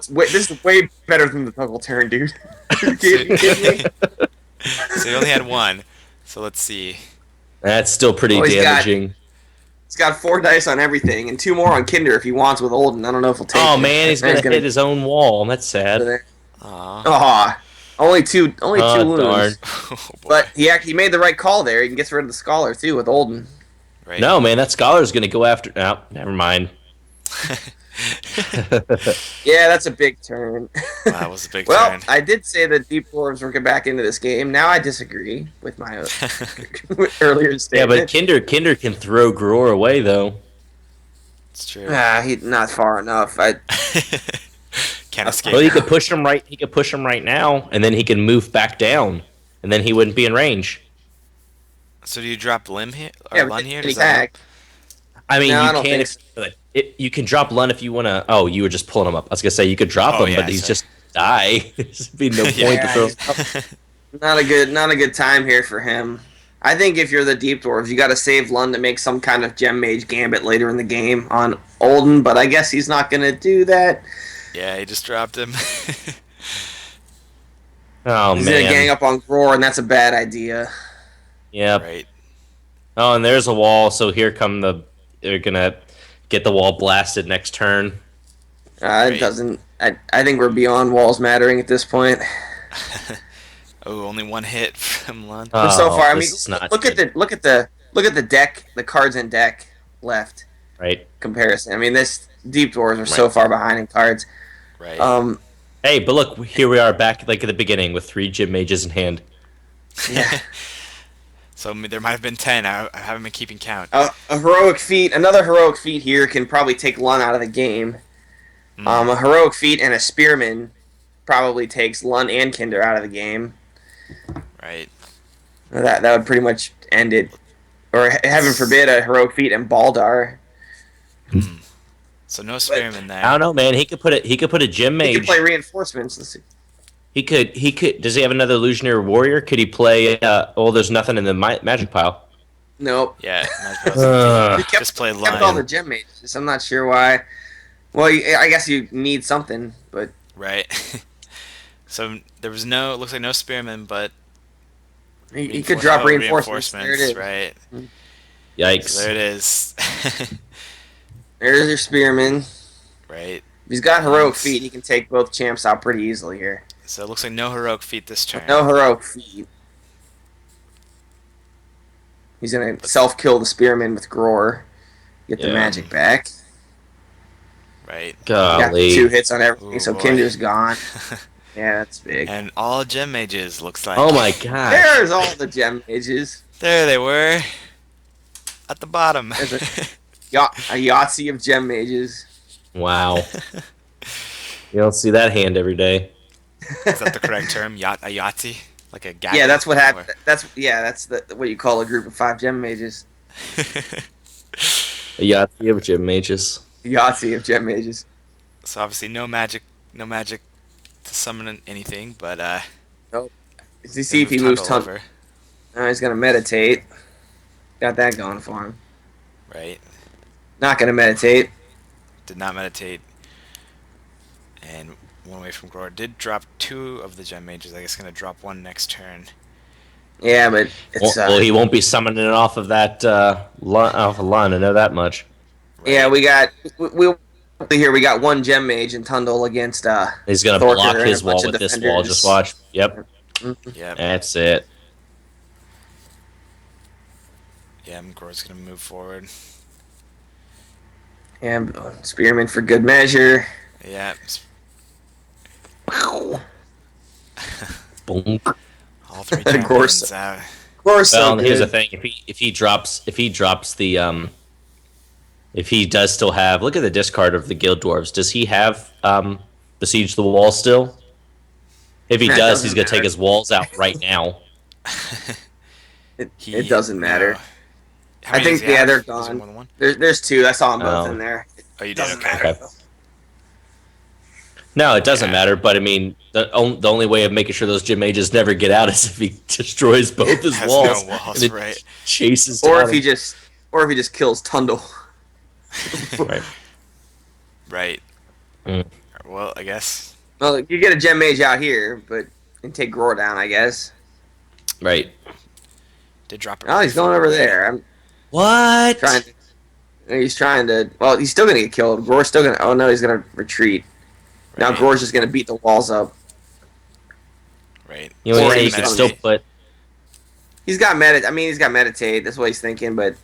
this is way better than the Tuggle turn, dude. you kidding me? So he only had 1. So let's see. That's still pretty Oh, he's got- damaging. He's got 4 dice on everything and 2 more on Kinder if he wants with Olden. I don't know if he'll take. Oh it. man, he's gonna hit his own wall. That's sad. Aw. Aw, only two Oh, wounds. darn. Oh, boy. But he made the right call there. He can get rid of the Scholar too with Olden. Right. No, man, that Scholar's gonna go after. No, never mind. Yeah, that's a big turn. That was a big Well, turn. I did say that Deep Dwarves were getting back into this game. Now I disagree with my earlier Yeah, statement. but Kinder can throw Gror away though. It's true. He's not far enough. Can't escape. Well, he could push him right. He could push him right now, and then he can move back down, and then he wouldn't be in range. So do you drop Lim here? Or Yeah, Lun but here? he Does that attack. I mean, No, I you don't can think if you can drop Lun if you want to. Oh, you were just pulling him up. I was gonna say you could drop Oh, him, yeah, but he's sorry. just die. There's be no point Yeah. to throw. he's not a good time here for him. I think if you're the Deep Dwarves, you got to save Lund to make some kind of Gem Mage Gambit later in the game on Olden, but I guess he's not going to do that. Yeah, he just dropped him. Oh He's going to gang man. up on Gror, and that's a bad idea. Yep. Right. Oh, and there's a wall. So here come the. They're gonna get the wall blasted next turn. It doesn't. I think we're beyond walls mattering at this point. Oh, only one hit from Lund. So far, I mean, this is not look at the deck, the cards in deck left right. comparison. I mean, this Deep Dwarves are so far behind in cards. Right. Hey, but look, here we are back like at the beginning with 3 Gym Mages in hand. Yeah. So there might have been 10. I haven't been keeping count. A heroic feat, another heroic feat here can probably take Lun out of the game. A heroic feat and a spearman probably takes Lun and Kinder out of the game. Right. That would pretty much end it. Or heaven forbid, a heroic feat and Baldar. So no spearman there. I don't know, man. He could put a Gym He Mage. could play reinforcements. Let's see. He could. Does he have another illusionary warrior? Could he play? There's nothing in the magic pile. Nope. Yeah. Might as well He just play kept all the Lion. gem mages. I'm not sure why. Well, I guess you need something, but Right. So there was no. Looks like no spearman, but he could drop reinforcements. There it is. Right. Yikes! So there it is. There's your spearman. Right. If he's got heroic feat, he can take both champs out pretty easily here. So it looks like no heroic feat this turn. No heroic feat. He's gonna self-kill the spearman with Gror. Get the Yeah. magic back. Right. Got Golly. 2 hits on everything, Ooh, so boy. Kinder's gone. Yeah, that's big. And all gem mages looks like. Oh my god! There's all the gem mages. There they were. At the bottom. There's a Yahtzee of gem mages. Wow. You don't see that hand every day. Is that the correct term? A Yahtzee? Like a gavel? Yeah, that's what happened. That's what you call a group of 5 gem mages. A Yahtzee of Gym Mages. Yahtzee of gem mages. So obviously no magic to summon anything, but You see if he moves Tundle. Now he's gonna meditate. Got that going for him. Right. Not gonna meditate. Did not meditate. And one away from Gror. Did drop 2 of the gem mages. I guess gonna drop 1 next turn. Yeah, but it's Well, he won't be summoning it off of that off of Lun. I know that much. Right. yeah. We got 1 gem mage and Tundle against He's gonna Thorker block and his a wall bunch of with this wall. defenders. Just watch. Yep, Yep. that's it. Yeah, Gror's gonna move forward. and Spearman for good measure. Yeah. Boom. All 3 Of course. champions out. Of course, Well, so here's the good. thing: if he drops the if he does still have, look at the discard of the Guild Dwarves. Does he have besiege the wall still? If he That does, he's doesn't gonna take matter. his walls out right now. It doesn't matter. How many I think does he have? they're Is there gone. more than 1? There's 2. I saw them both Oh. in there. Oh, you did? Doesn't Okay. matter. Okay. No, it doesn't Yeah. matter. But I mean, the only way of making sure those Gym Mages never get out is if he destroys both his Has walls. no walls, and it right. chases Or down if he just kills Tundle. right. Right. Mm. Well, I guess. Well, you get a gem mage out here, but and take Gror down, I guess. Right. Did drop it. Oh, he's going over there. I'm What? trying. He's trying to. Well, he's still gonna get killed. Gror's still gonna. Oh no, he's gonna retreat. Now Right. Gror's just gonna beat the walls up. Right. You know, Or he he's can gonna still be- put. He's got he's got meditate. That's what he's thinking. But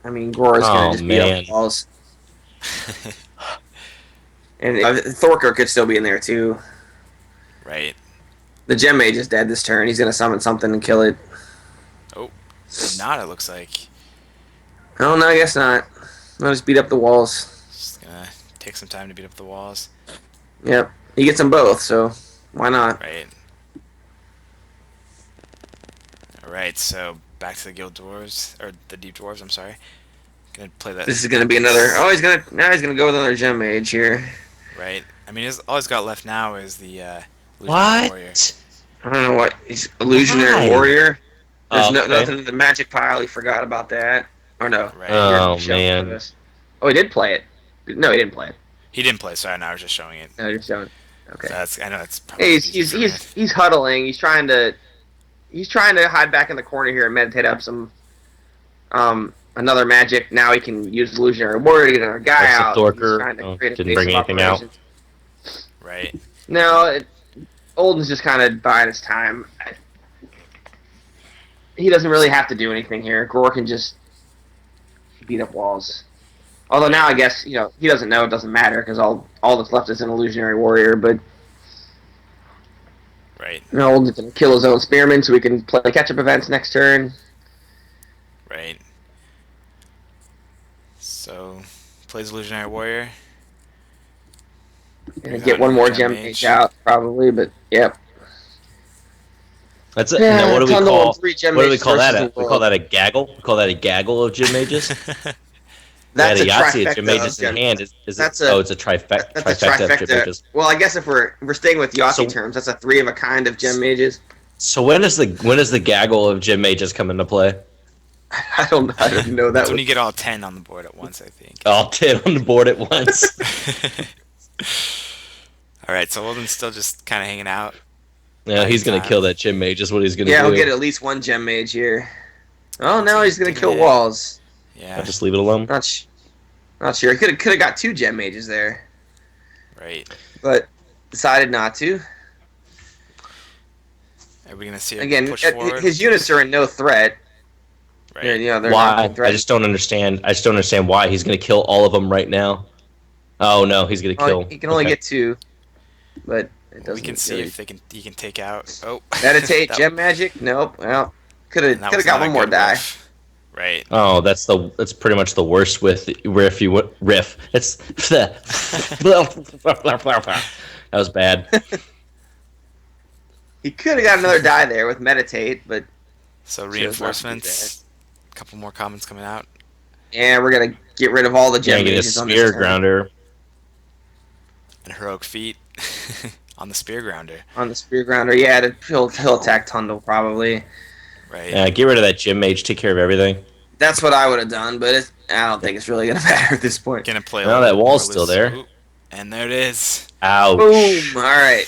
I mean, Gror's gonna Oh, just beat up man. the walls. And Thorker could still be in there too. Right. The gem mage is dead this turn. He's gonna summon something and kill it. Did not, it looks like. Oh no, I guess not. I'll just beat up the walls. Just gonna take some time to beat up the walls. Yep, he gets them both. So why not? Right. Alright, so back to the Guild Dwarves. Or the Deep Dwarves, I'm sorry. Gonna play that. This is gonna be another. Oh, he's gonna go with another gem mage here. Right. I mean, all he's got left now is the Illusionary Warrior. What? I don't know what he's illusionary Why? warrior. There's Oh, okay. nothing in the magic pile. He forgot about that. Or no, Right. you're Oh showing it to man. us. Oh, he did play it. No, he didn't play it. He didn't play, sorry, no, I was just showing it. No, you're showing. So Okay. that's I know that's Hey, probably confusing for it. he's huddling. He's trying to hide back in the corner here and meditate up some another magic. Now he can use illusionary warrior to get another guy That's a out. He's Thorker. trying to Oh, create a didn't base bring of anything out. operations. Right. No, Olden's just kind of buying his time. He doesn't really have to do anything here. Gore can just beat up walls. Although now I guess he doesn't know, it doesn't matter because all that's left is an illusionary warrior. But Right. Olden's gonna kill his own spearman so we can play catch-up events next turn. Right. So plays Illusionary Warrior. And get one more gem mage out probably, but yep. That's it. And then what do we Tundle call? and 3 gem What do we mages call that? versus the We call world. that a gaggle. We call that a gaggle of gym mages. That's yeah, a the Yahtzee of trifecta gym mages of in gem- hand. Is that's it? a- Oh, it's a trifecta. That's a Trifecta of gym trifecta. mages. Well, I guess if we're staying with Yahtzee So- terms, that's a 3 of a kind of gem mages. So when does the gaggle of gym mages come into play? I don't know that. That's when you get all 10 on the board at once, I think. All 10 on the board at once. All right, so Olden's still just kind of hanging out. Yeah, he's gonna kill that gym mage. Is what he's gonna do. Yeah, he'll get at least one gem mage here. Oh, now he's gonna kill Yeah. walls. Yeah. I'll just leave it alone. Not sure. He could have got 2 gem mages there, Right. but decided not to. Are we gonna see him Again, push forward? his units are in no threat. Right. They're not Why? in threat. I just don't understand. I just don't understand why he's gonna kill all of them right now. Oh no, he's gonna kill. He can only Okay. get 2, but it doesn't. We can see really- if he can take out. Oh. meditate That- gem magic. Nope. Well, could that have was got not a one more good die. riff. Right. Oh, that's pretty much the worst with riff. Riff. It's that was bad. He could have got another die there with meditate, but So Chose not to do reinforcements. A couple more comments coming out. yeah, we're gonna get rid of all the Yeah, gem get a mages on this spear turn. grounder. And heroic feat on the spear grounder. On the spear grounder, yeah, he'll attack Tundle probably. Right. Yeah, get rid of that gym mage. Take care of everything. That's what I would have done, but I don't think it's really gonna matter at this point. Gonna play. Now that wall's more still loose. there. Ooh, and there it is. Ouch. Boom! All right,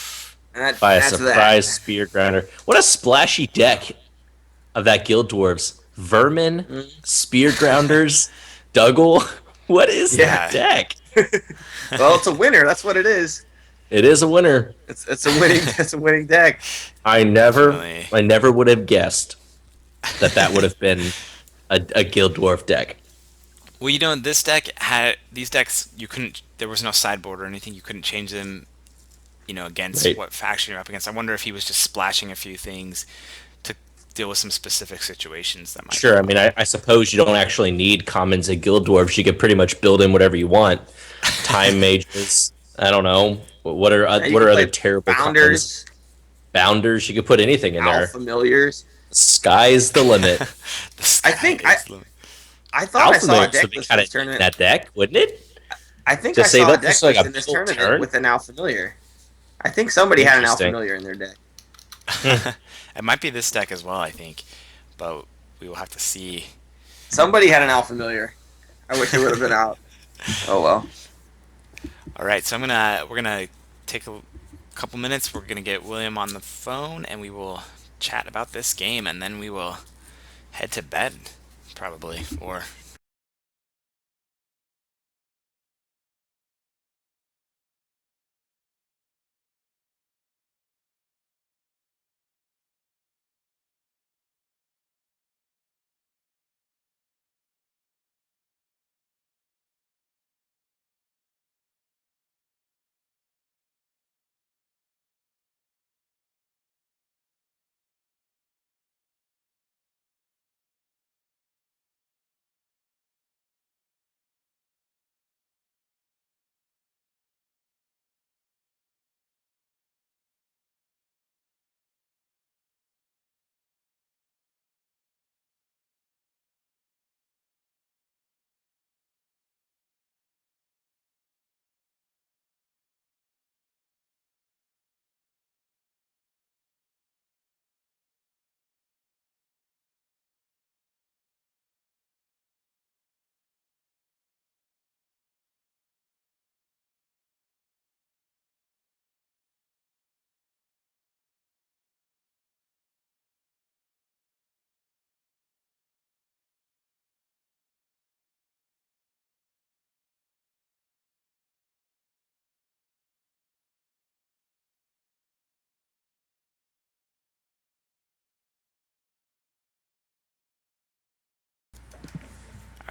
By a that's surprise spear grounder. What a splashy deck of that Guild Dwarves. Vermin, spear grounders, Duggle. What is Yeah. that deck? that. Well, it's a winner. That's what it is. It is a winner. It's a winning deck. I never Definitely. would have guessed that would have been a Guild Dwarf deck. Well, you know, this deck had these decks. You couldn't. There was no sideboard or anything. You couldn't change them. You know, against Right. what faction you're up against. I wonder if he was just splashing a few things to deal with some specific situations that might. Sure, I mean, I suppose you don't actually need commons at Guild Dwarves. You could pretty much build in whatever you want. Time mages. I don't know. What are You what can are other play terrible commons? Bounders, Bounders. You could put anything in there. familiars. Sky's the limit. The sky I think is the- I thought I saw a Alpha deck would be list kind in of this tournament. that deck, wouldn't it? I think to I say saw a that deck just like list a in this full tournament turn? with an Alphamiliar. I think somebody had an Interesting. Alphamiliar in their deck. It might be this deck as well. I think, but we will have to see. Somebody had an Alphamiliar. I wish it would have been out. Oh well. All right, so we're gonna take a couple minutes. We're gonna get William on the phone, and we will chat about this game, and then we will head to bed, probably, or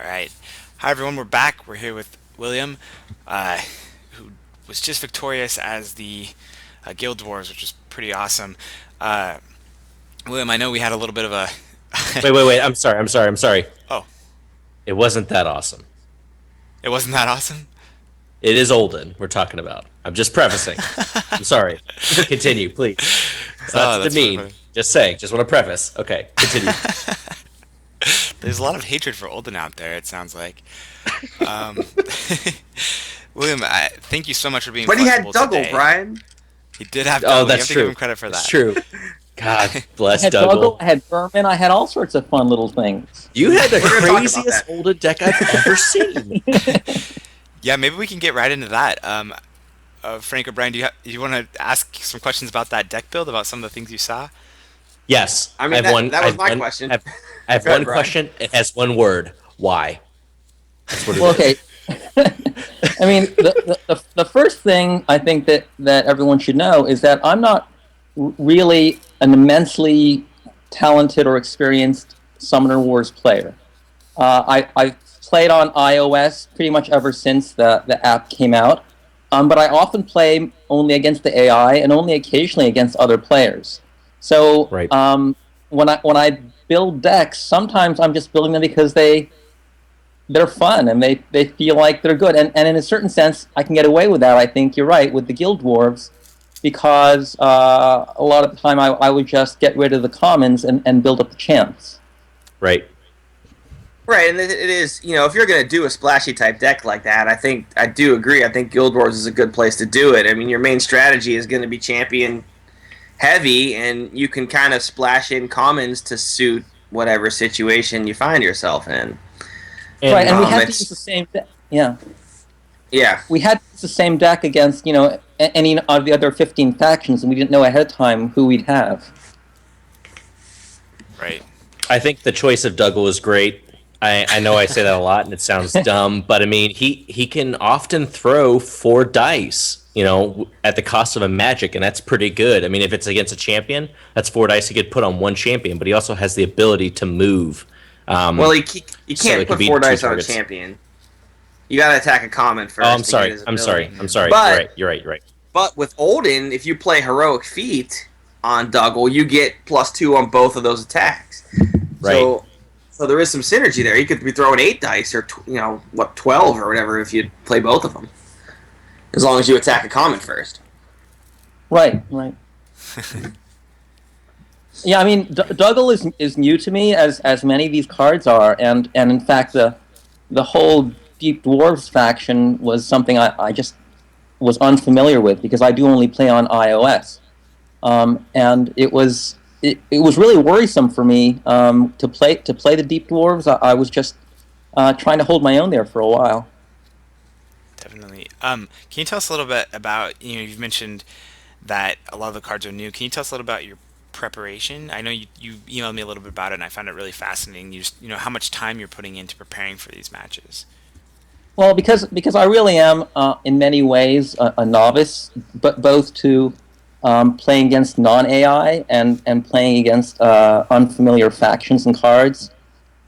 All right. Hi, everyone. We're back. We're here with William, who was just victorious as the Guild Dwarves, which is pretty awesome. William, I know we had a little bit of a. Wait. I'm sorry. Oh, It wasn't that awesome. it wasn't that awesome? It is Olden we're talking about. I'm just prefacing. I'm sorry. Continue, please. It's not to that's demean. funny. Just saying. Just want to preface. Okay, continue. There's a lot of hatred for Olden out there, it sounds like. Um, William, thank you so much for being But he had flexible Dougal, today. Brian. He did have Oh, Dougal. that's You have to true. give him credit for that. That's true. God I bless had Dougal. I had Berman, I had all sorts of fun little things. You had the We're gonna talk about craziest that. Olden deck I've ever seen. Yeah, maybe we can get right into that. Frank or Brian, do you want to ask some questions about that deck build, about some of the things you saw? Yes. I mean, that was my question. I have Go ahead, one Brian. question. It has one word. Why? That's what it Well, is. okay. I mean, the first thing I think that everyone should know is that I'm not really an immensely talented or experienced Summoner Wars player. I've played on iOS pretty much ever since the app came out, but I often play only against the AI and only occasionally against other players. So Right. when I build decks, sometimes I'm just building them because they're fun and they feel like they're good. And in a certain sense, I can get away with that, I think you're right, with the Guild Dwarves, because a lot of the time I would just get rid of the commons and build up the champs. Right. Right, and it is, if you're going to do a splashy type deck like that, I do agree. I think Guild Wars is a good place to do it. I mean, your main strategy is going to be champion heavy, and you can kind of splash in commons to suit whatever situation you find yourself in. Right, and we had to it's- use the same deck. Yeah. Yeah. We had to use the same deck against, any of the other 15 factions, and we didn't know ahead of time who we'd have. Right. I think the choice of Dougal is great. I know I say that a lot and it sounds dumb, but I mean he can often throw 4 dice, at the cost of a magic, and that's pretty good. I mean, if it's against a champion, that's 4 dice he could put on one champion, but he also has the ability to move. Well, you So can't it could put be 4 two dice on a targets. champion. You got to attack a common first. Oh, I'm to get sorry. his I'm sorry. ability. I'm sorry. But- You're right. But with Olden, if you play Heroic Feat on Dougal, you get +2 on both of those attacks. Right. So there is some synergy there. You could be throwing 8 dice or 12 or whatever if you play both of them, as long as you attack a common first. Right. Yeah, I mean, Dougal is new to me, as many of these cards are, and in fact, the whole Deep Dwarves faction was something I just was unfamiliar with because I do only play on iOS, and it was really worrisome for me to play the Deep Dwarves. I was just trying to hold my own there for a while. Definitely. Can you tell us a little bit about, you've mentioned that a lot of the cards are new. Can you tell us a little about your preparation? I know you emailed me a little bit about it, and I found it really fascinating. You just, how much time you're putting into preparing for these matches. Well, because I really am in many ways a novice, but both to playing against non-AI and playing against unfamiliar factions and cards.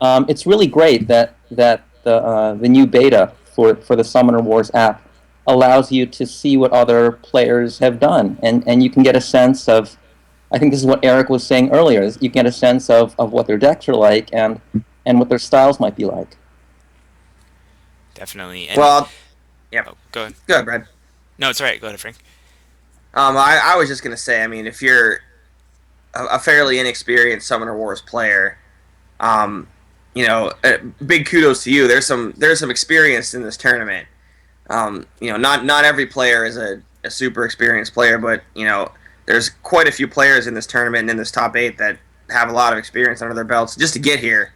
It's really great that the new beta for the Summoner Wars app allows you to see what other players have done, and you can get a sense of. I think this is what Eric was saying earlier. Is you get a sense of what their decks are like and what their styles might be like. Definitely. And, Well, yeah. oh, go ahead. Good, Brad. No, it's all right. Go ahead, Frank. I was just gonna say, I mean, if you're a fairly inexperienced Summoner Wars player, big kudos to you. There's some experience in this tournament. Not every player is a super experienced player, but there's quite a few players in this tournament and in this top 8 that have a lot of experience under their belts. Just to get here,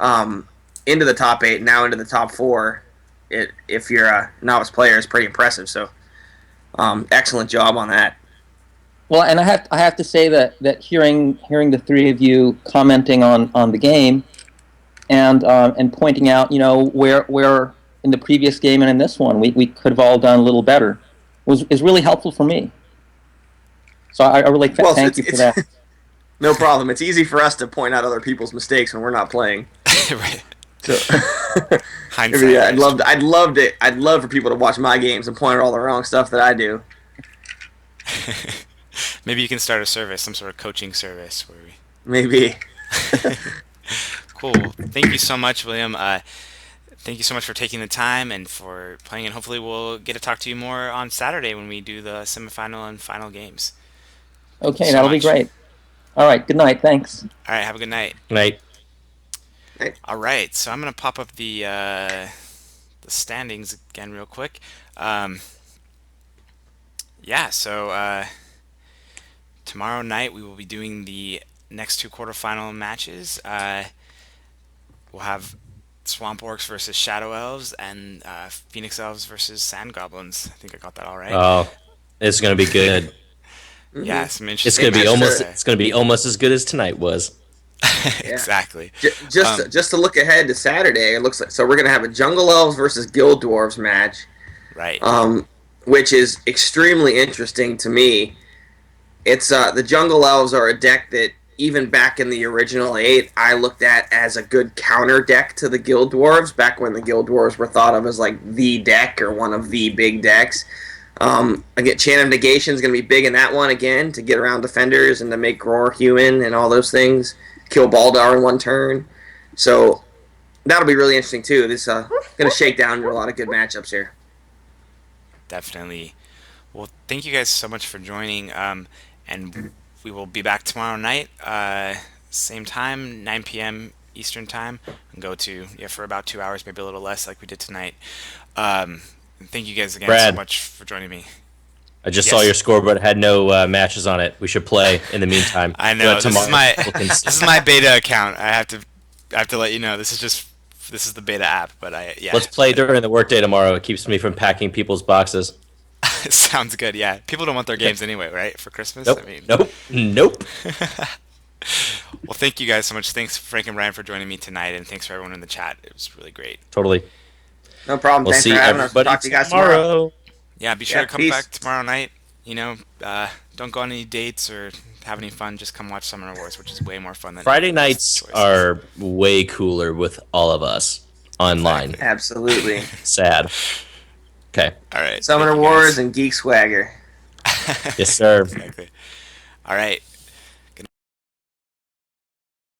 into the top 8, now into the top 4, if you're a novice player, is pretty impressive. So, excellent job on that. Well, and I have to say that hearing the three of you commenting on the game and pointing out where in the previous game and in this one we could have all done a little better is really helpful for me. So I really thank you for that. No problem. It's easy for us to point out other people's mistakes when we're not playing. Right. So, Hindsight. yeah, I'd love for people to watch my games and point out all the wrong stuff that I do. Maybe you can start a service, some sort of coaching service where we. Maybe. Cool. Thank you so much, William. Thank you so much for taking the time and for playing, and hopefully we'll get to talk to you more on Saturday when we do the semifinal and final games. Okay, so that'll be much. great. All right, good night. Thanks. All right, have a good night. Night. All right, so I'm gonna pop up the standings again real quick. Yeah, so tomorrow night we will be doing the next two quarterfinal matches. We'll have Swamp Orcs versus Shadow Elves and Phoenix Elves versus Sand Goblins. I think I got that all right. Oh, it's gonna be good. Yeah, some It's interesting. gonna be matches. almost as good as tonight was. Exactly. Just to look ahead to Saturday, it looks like we're gonna have a Jungle Elves versus Guild Dwarves match. Right. Which is extremely interesting to me. It's the Jungle Elves are a deck that even back in the original 8, I looked at as a good counter deck to the Guild Dwarves, back when the Guild Dwarves were thought of as like the deck or one of the big decks. Again, Chant of Negation is going to be big in that one again, to get around defenders and to make Roar human and all those things. Kill Baldar in one turn. So that'll be really interesting too. This going to shake down into a lot of good matchups here. Definitely. Well, thank you guys so much for joining. And we will be back tomorrow night, same time, 9 p.m. Eastern time, and go to for about 2 hours, maybe a little less, like we did tonight. And thank you guys again Brad, so much for joining me. I just saw your scoreboard had no matches on it. We should play in the meantime. I know this is my this this is my beta account. I have to let you know this is the beta app. But let's play during the workday tomorrow. It keeps me from packing people's boxes. Sounds good. Yeah, people don't want their games anyway, right? For Christmas. Nope. I mean, Nope. Well, thank you guys so much. Thanks, Frank and Brian, for joining me tonight, and thanks for everyone in the chat. It was really great. Totally. No problem. We'll Thanks see for having us. everybody Talk to you guys tomorrow. Yeah, be sure to come peace. back tomorrow night. Don't go on any dates or have any fun. Just come watch Summoner Wars, which is way more fun than Friday nights choices. are way cooler with all of us online. Absolutely. Sad. Okay. All right. Summoner Wars and Geek Swagger. Yes, sir. Exactly. All right.